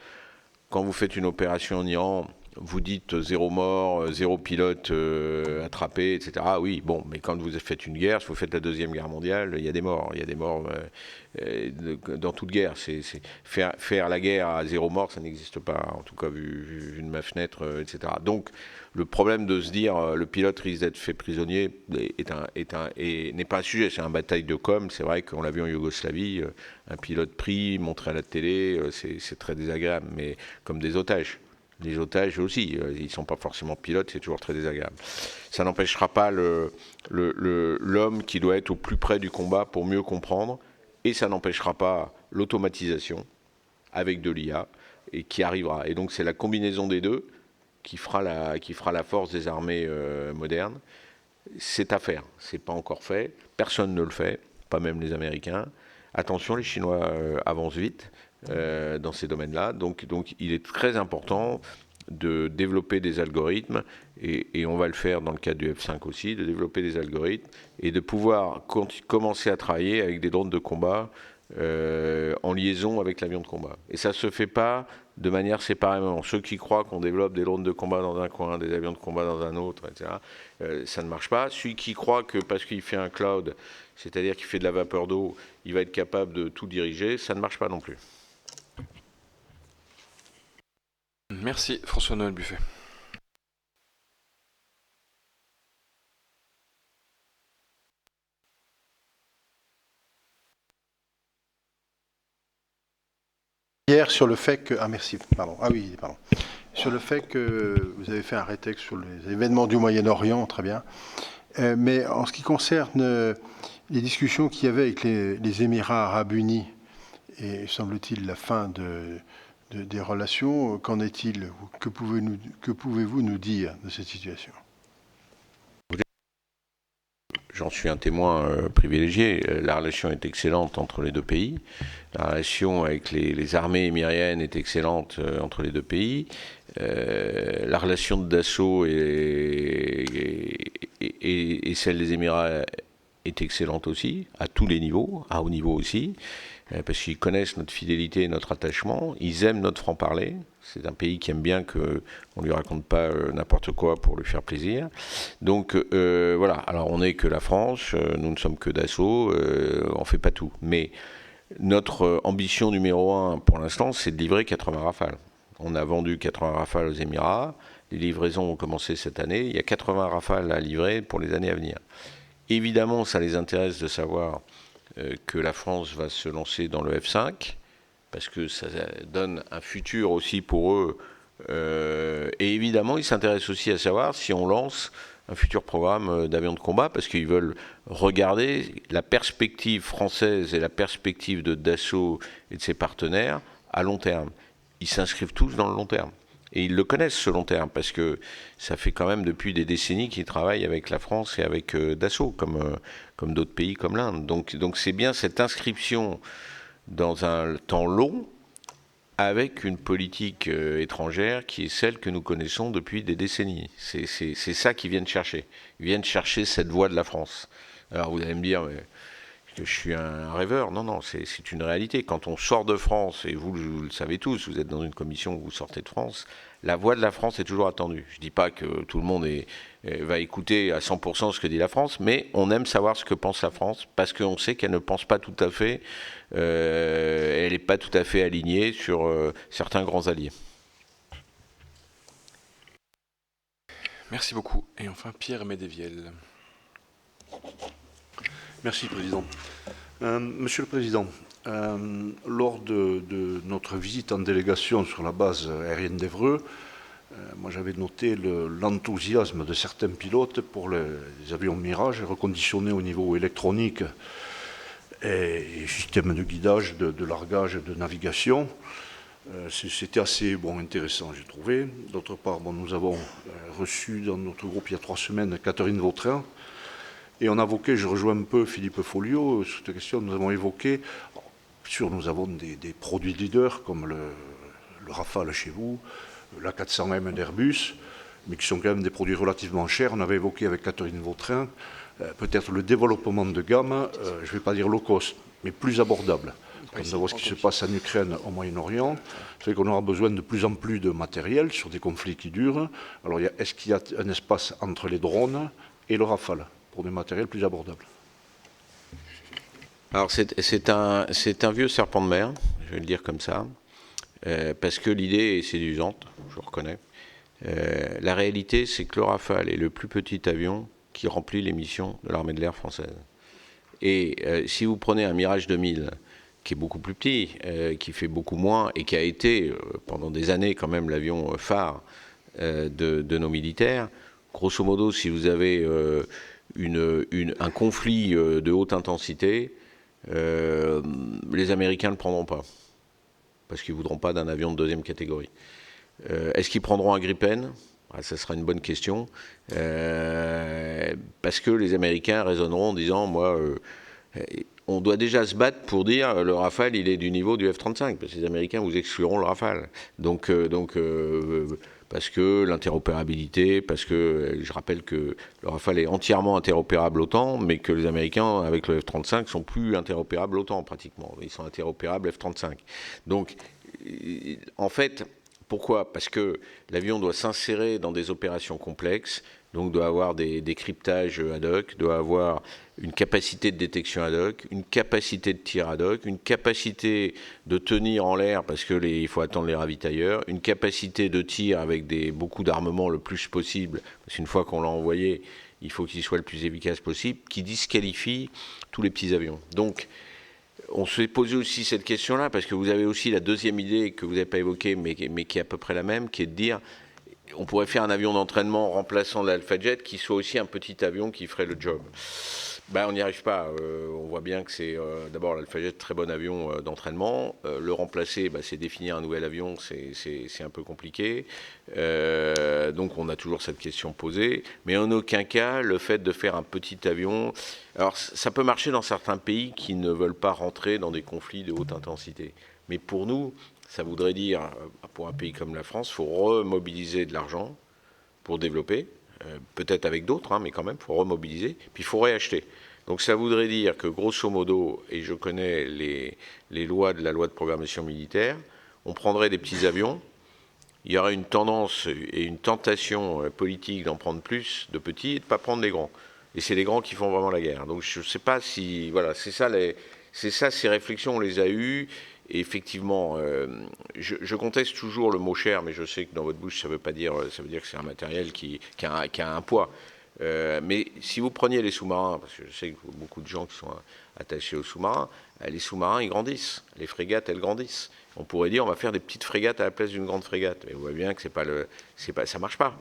Speaker 3: Quand vous faites une opération en Iran, vous dites 0 mort, 0 pilote attrapé, etc. Ah oui, bon, mais quand vous faites une guerre, si vous faites la Deuxième Guerre mondiale, il y a des morts. Il y a des morts dans toute guerre. Faire la guerre à 0 mort, ça n'existe pas, en tout cas vu de ma fenêtre, etc. Donc le problème de se dire le pilote risque d'être fait prisonnier n'est pas un sujet, c'est une bataille de com'. C'est vrai qu'on l'a vu en Yougoslavie, un pilote pris, montré à la télé, c'est très désagréable, mais comme des otages. Les otages aussi, ils ne sont pas forcément pilotes, c'est toujours très désagréable. Ça n'empêchera pas l'homme qui doit être au plus près du combat pour mieux comprendre, et ça n'empêchera pas l'automatisation avec de l'IA, et qui arrivera. Et donc c'est la combinaison des deux qui fera la force des armées modernes. C'est à faire, c'est pas encore fait, personne ne le fait, pas même les Américains. Attention, les Chinois avancent vite dans ces domaines-là, donc il est très important de développer des algorithmes, et on va le faire dans le cadre du F5 aussi, de développer des algorithmes et de pouvoir commencer à travailler avec des drones de combat en liaison avec l'avion de combat. Et ça ne se fait pas de manière séparément. Ceux qui croient qu'on développe des drones de combat dans un coin, des avions de combat dans un autre, etc., ça ne marche pas. Celui qui croit que parce qu'il fait un cloud, c'est-à-dire qu'il fait de la vapeur d'eau, il va être capable de tout diriger, ça ne marche pas non plus.
Speaker 2: Merci François-Noël Buffet.
Speaker 9: Hier, sur le fait que... Ah, merci, pardon. Ah oui, pardon. Sur le fait que vous avez fait un rétexte sur les événements du Moyen-Orient, très bien. Mais en ce qui concerne les discussions qu'il y avait avec les Émirats arabes unis, et semble-t-il la fin des relations, qu'en est-il? Que pouvez-vous nous dire de cette situation?
Speaker 3: J'en suis un témoin privilégié. La relation est excellente entre les deux pays. La relation avec les armées émiriennes est excellente entre les deux pays. La relation de Dassault et celle des Émirats est excellente aussi, à tous les niveaux, à haut niveau aussi, parce qu'ils connaissent notre fidélité et notre attachement. Ils aiment notre franc-parler. C'est un pays qui aime bien qu'on ne lui raconte pas n'importe quoi pour lui faire plaisir. Donc voilà, alors on n'est que la France, nous ne sommes que Dassault, on ne fait pas tout. Mais notre ambition numéro 1 pour l'instant, c'est de livrer 80 Rafales. On a vendu 80 Rafales aux Émirats, les livraisons ont commencé cette année, il y a 80 Rafales à livrer pour les années à venir. Évidemment, ça les intéresse de savoir que la France va se lancer dans le F5, parce que ça donne un futur aussi pour eux. Et évidemment, ils s'intéressent aussi à savoir si on lance un futur programme d'avions de combat, parce qu'ils veulent regarder la perspective française et la perspective de Dassault et de ses partenaires à long terme. Ils s'inscrivent tous dans le long terme. Et ils le connaissent, ce long terme, parce que ça fait quand même depuis des décennies qu'ils travaillent avec la France et avec Dassault, comme d'autres pays comme l'Inde. Donc c'est bien cette inscription dans un temps long, avec une politique étrangère qui est celle que nous connaissons depuis des décennies. C'est ça qu'ils viennent chercher. Ils viennent chercher cette voix de la France. Alors vous allez me dire que je suis un rêveur. Non, c'est une réalité. Quand on sort de France, et vous le savez tous, vous êtes dans une commission où vous sortez de France, la voix de la France est toujours attendue. Je ne dis pas que tout le monde va écouter à 100% ce que dit la France, mais on aime savoir ce que pense la France, parce qu'on sait qu'elle ne pense pas tout à fait, elle n'est pas tout à fait alignée sur certains grands alliés.
Speaker 2: Merci beaucoup. Et enfin, Pierre Médevielle.
Speaker 10: Merci, Président. Monsieur le Président, lors de notre visite en délégation sur la base aérienne d'Évreux, moi j'avais noté l'enthousiasme de certains pilotes pour les avions Mirage reconditionnés au niveau électronique et système de guidage, de largage et de navigation. C'était assez intéressant, j'ai trouvé. D'autre part, nous avons reçu dans notre groupe il y a 3 semaines Catherine Vautrin, et on a évoqué, je rejoins un peu Philippe Folliot sur cette question, nous avons évoqué, nous avons des produits leaders comme le Rafale chez vous, la 400M d'Airbus, mais qui sont quand même des produits relativement chers. On avait évoqué avec Catherine Vautrin peut-être le développement de gamme, je ne vais pas dire low cost, mais plus abordable. Quand on voit ce qui se passe en Ukraine, au Moyen-Orient, c'est qu'on aura besoin de plus en plus de matériel sur des conflits qui durent. Alors, est-ce qu'il y a un espace entre les drones et le Rafale pour des matériels plus abordables?
Speaker 3: Alors, c'est un vieux serpent de mer, je vais le dire comme ça, parce que l'idée est séduisante, je reconnais. La réalité, c'est que le Rafale est le plus petit avion qui remplit les missions de l'armée de l'air française. Et si vous prenez un Mirage 2000, qui est beaucoup plus petit, qui fait beaucoup moins, et qui a été pendant des années quand même l'avion phare de nos militaires, grosso modo, si vous avez un conflit de haute intensité, les Américains ne le prendront pas, parce qu'ils ne voudront pas d'un avion de 2e catégorie. Est-ce qu'ils prendront un Gripen? Ça sera une bonne question, parce que les Américains raisonneront en disant, moi, on doit déjà se battre pour dire le Rafale, il est du niveau du F-35, parce que les Américains vous excluront le Rafale. Donc parce que l'interopérabilité, parce que je rappelle que le Rafale est entièrement interopérable autant, mais que les Américains, avec le F-35, sont plus interopérables autant, pratiquement. Ils sont interopérables F-35. Donc, en fait, pourquoi? Parce que l'avion doit s'insérer dans des opérations complexes, donc doit avoir des cryptages ad hoc, doit avoir une capacité de détection ad hoc, une capacité de tir ad hoc, une capacité de tenir en l'air parce que il faut attendre les ravitailleurs, une capacité de tir avec beaucoup d'armement le plus possible, parce qu'une fois qu'on l'a envoyé, il faut qu'il soit le plus efficace possible, qui disqualifie tous les petits avions. Donc, on s'est posé aussi cette question-là, parce que vous avez aussi la deuxième idée que vous n'avez pas évoquée, mais qui est à peu près la même, qui est de dire on pourrait faire un avion d'entraînement remplaçant l'Alpha Jet qui soit aussi un petit avion qui ferait le job. On n'y arrive pas. On voit bien que c'est d'abord l'Alpha Jet, très bon avion d'entraînement. Le remplacer, c'est définir un nouvel avion, c'est un peu compliqué. Donc on a toujours cette question posée. Mais en aucun cas, le fait de faire un petit avion... Alors ça peut marcher dans certains pays qui ne veulent pas rentrer dans des conflits de haute intensité. Mais pour nous, ça voudrait dire, pour un pays comme la France, il faut remobiliser de l'argent pour développer. Peut-être avec d'autres, mais quand même, il faut remobiliser, puis il faut réacheter. Donc ça voudrait dire que, grosso modo, et je connais les lois de la loi de programmation militaire, on prendrait des petits avions, il y aurait une tendance et une tentation politique d'en prendre plus de petits et de ne pas prendre des grands. Et c'est les grands qui font vraiment la guerre. Donc je ne sais pas si... Voilà, c'est ça, ces réflexions, on les a eues. Et effectivement, je conteste toujours le mot cher, mais je sais que dans votre bouche, ça veut dire que c'est un matériel qui a un poids. Mais si vous preniez les sous-marins, parce que je sais que beaucoup de gens qui sont attachés aux sous-marins, les sous-marins, ils grandissent. Les frégates, elles grandissent. On pourrait dire, on va faire des petites frégates à la place d'une grande frégate. Mais vous voyez bien que ça marche pas.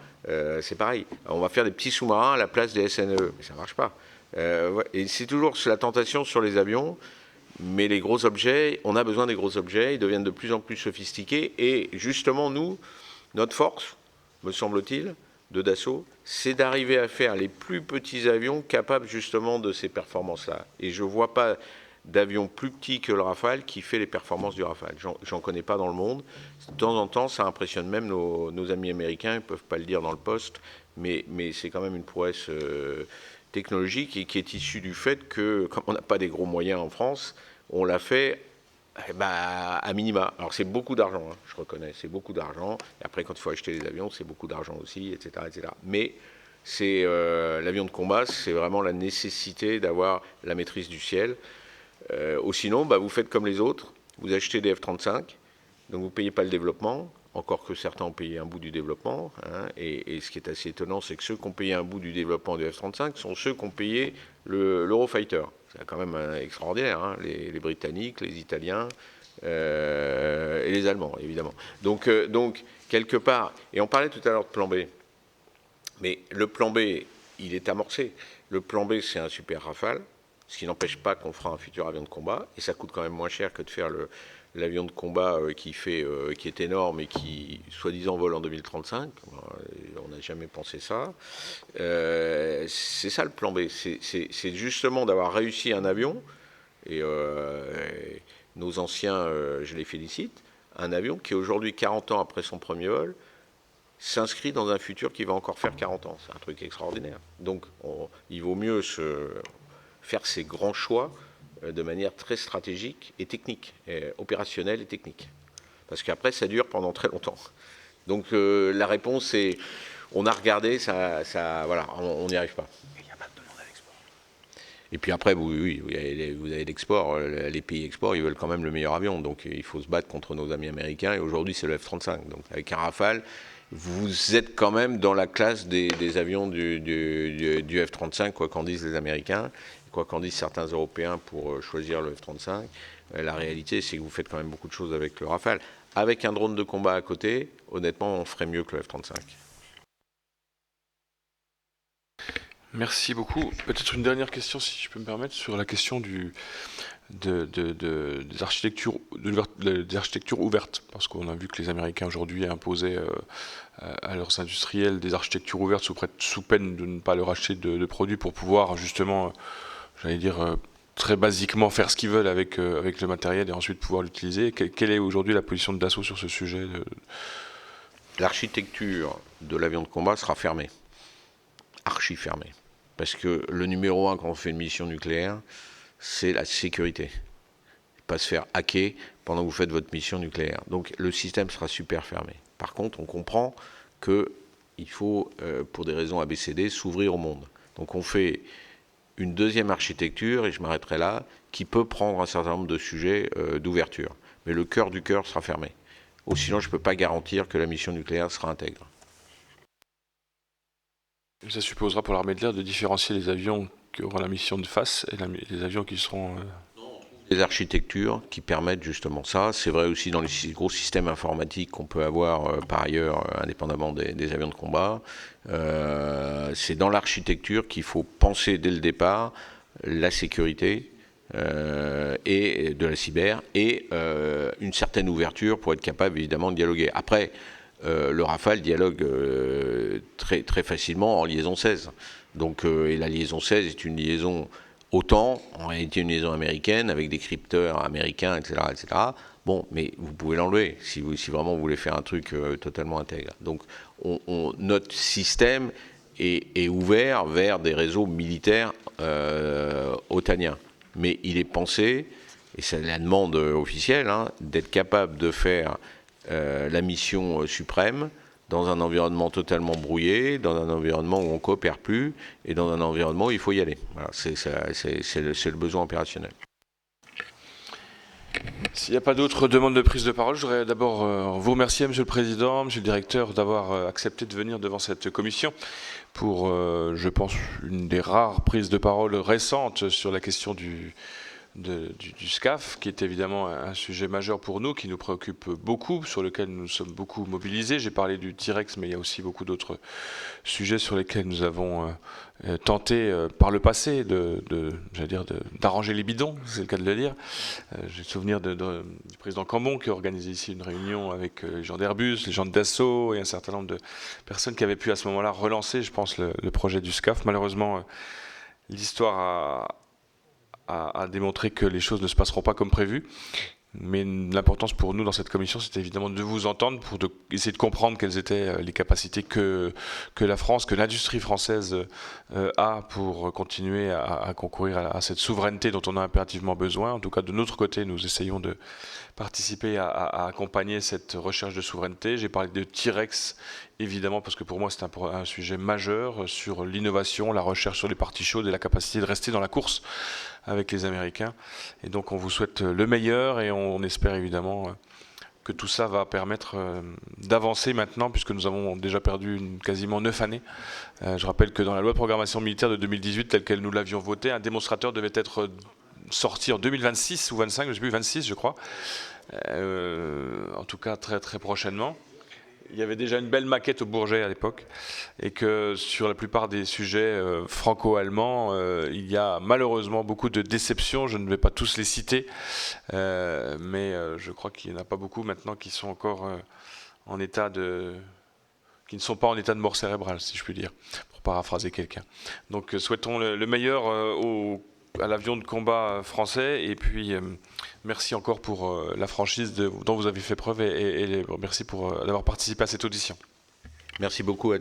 Speaker 3: C'est pareil. On va faire des petits sous-marins à la place des SNE. Mais ça marche pas. Et c'est toujours la tentation sur les avions. Mais les gros objets, on a besoin des gros objets, ils deviennent de plus en plus sophistiqués. Et justement, nous, notre force, me semble-t-il, de Dassault, c'est d'arriver à faire les plus petits avions capables justement de ces performances-là. Et je ne vois pas d'avion plus petit que le Rafale qui fait les performances du Rafale. J'en connais pas dans le monde. De temps en temps, ça impressionne même nos amis américains, ils ne peuvent pas le dire dans le poste, mais c'est quand même une prouesse technologique et qui est issue du fait que, comme on n'a pas des gros moyens en France, on l'a fait à minima. Alors c'est beaucoup d'argent, je reconnais, c'est beaucoup d'argent. Et après, quand il faut acheter les avions, c'est beaucoup d'argent aussi, etc., etc. Mais c'est l'avion de combat, c'est vraiment la nécessité d'avoir la maîtrise du ciel. Ou sinon, vous faites comme les autres, vous achetez des F-35, donc vous ne payez pas le développement, encore que certains ont payé un bout du développement. Et ce qui est assez étonnant, c'est que ceux qui ont payé un bout du développement du F-35 sont ceux qui ont payé l'Eurofighter. C'est quand même extraordinaire, les Britanniques, les Italiens et les Allemands, évidemment. Donc, quelque part, et on parlait tout à l'heure de plan B, mais le plan B, il est amorcé. Le plan B, c'est un super Rafale, ce qui n'empêche pas qu'on fera un futur avion de combat, et ça coûte quand même moins cher que de faire l'avion de combat qui est énorme et qui, soi-disant, vole en 2035. On n'a jamais pensé ça. C'est ça le plan B. C'est justement d'avoir réussi un avion, et nos anciens, je les félicite, un avion qui aujourd'hui, 40 ans après son premier vol, s'inscrit dans un futur qui va encore faire 40 ans. C'est un truc extraordinaire. Donc, il vaut mieux faire ces grands choix de manière très stratégique et technique, opérationnelle et technique. Parce qu'après, ça dure pendant très longtemps. Donc, la réponse est, on a regardé, voilà, on n'y arrive pas. Il n'y a pas de demande à l'export. Et puis après, oui, vous avez l'export. Les pays export, ils veulent quand même le meilleur avion. Donc, il faut se battre contre nos amis américains. Et aujourd'hui, c'est le F-35. Donc, avec un Rafale, vous êtes quand même dans la classe des avions du F-35, quoi qu'en disent les Américains, quoi qu'en disent certains Européens pour choisir le F-35. La réalité, c'est que vous faites quand même beaucoup de choses avec le Rafale. Avec un drone de combat à côté, honnêtement, on ferait mieux que le F-35.
Speaker 2: Merci beaucoup. Peut-être une dernière question, si je peux me permettre, sur la question des architectures ouvertes, parce qu'on a vu que les Américains aujourd'hui imposaient à leurs industriels des architectures ouvertes sous peine de ne pas leur acheter de produits pour pouvoir justement, j'allais dire, très basiquement faire ce qu'ils veulent avec le matériel et ensuite pouvoir l'utiliser. Quelle est aujourd'hui la position de Dassault sur ce sujet
Speaker 3: L'architecture de l'avion de combat sera fermée, archi fermée, parce que le numéro 1 quand on fait une mission nucléaire, c'est la sécurité. Pas se faire hacker pendant que vous faites votre mission nucléaire. Donc le système sera super fermé. Par contre, on comprend qu'il faut, pour des raisons ABCD, s'ouvrir au monde. Donc on fait une deuxième architecture, et je m'arrêterai là, qui peut prendre un certain nombre de sujets d'ouverture. Mais le cœur du cœur sera fermé. Ou sinon, je ne peux pas garantir que la mission nucléaire sera intègre.
Speaker 2: Ça supposera pour l'armée de l'air de différencier les avions qui auront la mission de face et les avions qui seront...
Speaker 3: Des architectures qui permettent justement ça. C'est vrai aussi dans les gros systèmes informatiques qu'on peut avoir par ailleurs, indépendamment des avions de combat. C'est dans l'architecture qu'il faut penser dès le départ la sécurité et de la cyber et une certaine ouverture pour être capable évidemment de dialoguer. Après, le Rafale dialogue très, très facilement en liaison 16. Donc, et la liaison 16 est une liaison OTAN, en réalité une liaison américaine avec des crypteurs américains, etc. etc. Bon, mais vous pouvez l'enlever si vraiment vous voulez faire un truc totalement intègre. Donc, notre système est ouvert vers des réseaux militaires otaniens. Mais il est pensé, et c'est la demande officielle, d'être capable de faire la mission suprême dans un environnement totalement brouillé, dans un environnement où on ne coopère plus, et dans un environnement où il faut y aller. Voilà, c'est le besoin opérationnel.
Speaker 2: S'il n'y a pas d'autres demandes de prise de parole, je voudrais d'abord vous remercier, Monsieur le Président, Monsieur le Directeur, d'avoir accepté de venir devant cette commission pour, je pense, une des rares prises de parole récentes sur la question du SCAF, qui est évidemment un sujet majeur pour nous, qui nous préoccupe beaucoup, sur lequel nous sommes beaucoup mobilisés. J'ai parlé du T-Rex, mais il y a aussi beaucoup d'autres sujets sur lesquels nous avons tenté par le passé d'arranger les bidons, c'est le cas de le dire. J'ai le souvenir du président Cambon qui a organisé ici une réunion avec les gens d'Airbus, les gens de Dassault et un certain nombre de personnes qui avaient pu à ce moment-là relancer, je pense, le projet du SCAF. Malheureusement, l'histoire a démontré que les choses ne se passeront pas comme prévu. Mais l'importance pour nous dans cette commission, c'était évidemment de vous entendre pour essayer de comprendre quelles étaient les capacités que la France, que l'industrie française a pour continuer à concourir à cette souveraineté dont on a impérativement besoin. En tout cas, de notre côté, nous essayons de participer à accompagner cette recherche de souveraineté. J'ai parlé de T-Rex, évidemment, parce que pour moi, c'est un sujet majeur sur l'innovation, la recherche sur les parties chaudes et la capacité de rester dans la course avec les Américains. Et donc, on vous souhaite le meilleur et on espère évidemment que tout ça va permettre d'avancer maintenant, puisque nous avons déjà perdu quasiment 9 années. Je rappelle que dans la loi de programmation militaire de 2018, telle qu'elle nous l'avions votée, un démonstrateur devait être sorti en 2026 ou 25, je ne sais plus, 26 je crois, en tout cas très très prochainement. il y avait déjà une belle maquette au Bourget à l'époque, et que sur la plupart des sujets franco-allemands, il y a malheureusement beaucoup de déceptions. Je ne vais pas tous les citer, mais je crois qu'il n'y en a pas beaucoup maintenant qui sont encore en état de... qui ne sont pas en état de mort cérébrale, si je puis dire, pour paraphraser quelqu'un. Donc souhaitons le meilleur à l'avion de combat français, et puis merci encore pour la franchise dont vous avez fait preuve, et merci d'avoir participé à cette audition.
Speaker 3: Merci beaucoup à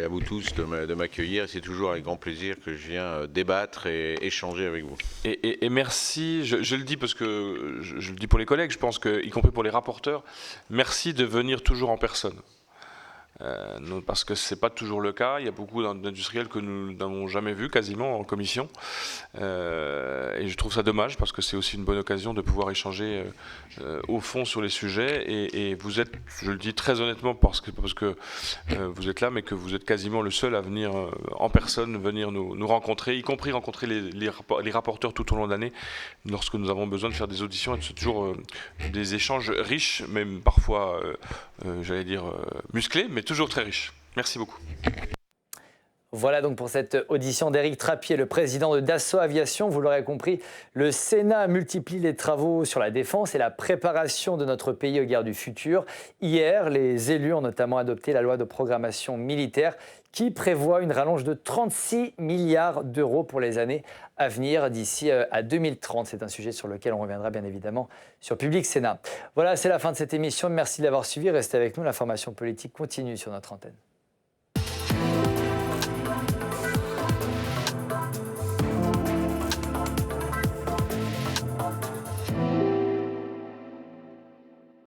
Speaker 3: vous tous de m'accueillir. C'est toujours avec grand plaisir que je viens débattre et échanger avec vous.
Speaker 2: Et merci, je le dis parce que je le dis pour les collègues, je pense que, y compris pour les rapporteurs, merci de venir toujours en personne. Parce que ce n'est pas toujours le cas. Il y a beaucoup d'industriels que nous n'avons jamais vus quasiment en commission. Et je trouve ça dommage parce que c'est aussi une bonne occasion de pouvoir échanger au fond sur les sujets. Et vous êtes, je le dis très honnêtement, parce que vous êtes là, mais que vous êtes quasiment le seul à venir en personne, venir nous rencontrer, y compris rencontrer les rapporteurs tout au long de l'année, lorsque nous avons besoin de faire des auditions. C'est toujours des échanges riches, même parfois, j'allais dire, musclés, mais toujours très riche. Merci beaucoup.
Speaker 1: Voilà donc pour cette audition d'Éric Trappier, le président de Dassault Aviation. Vous l'aurez compris, le Sénat multiplie les travaux sur la défense et la préparation de notre pays aux guerres du futur. Hier, les élus ont notamment adopté la loi de programmation militaire qui prévoit une rallonge de 36 milliards d'euros pour les années à venir d'ici à 2030. C'est un sujet sur lequel on reviendra bien évidemment sur Public Sénat. Voilà, c'est la fin de cette émission. Merci de l'avoir suivi. Restez avec nous, l'information politique continue sur notre antenne.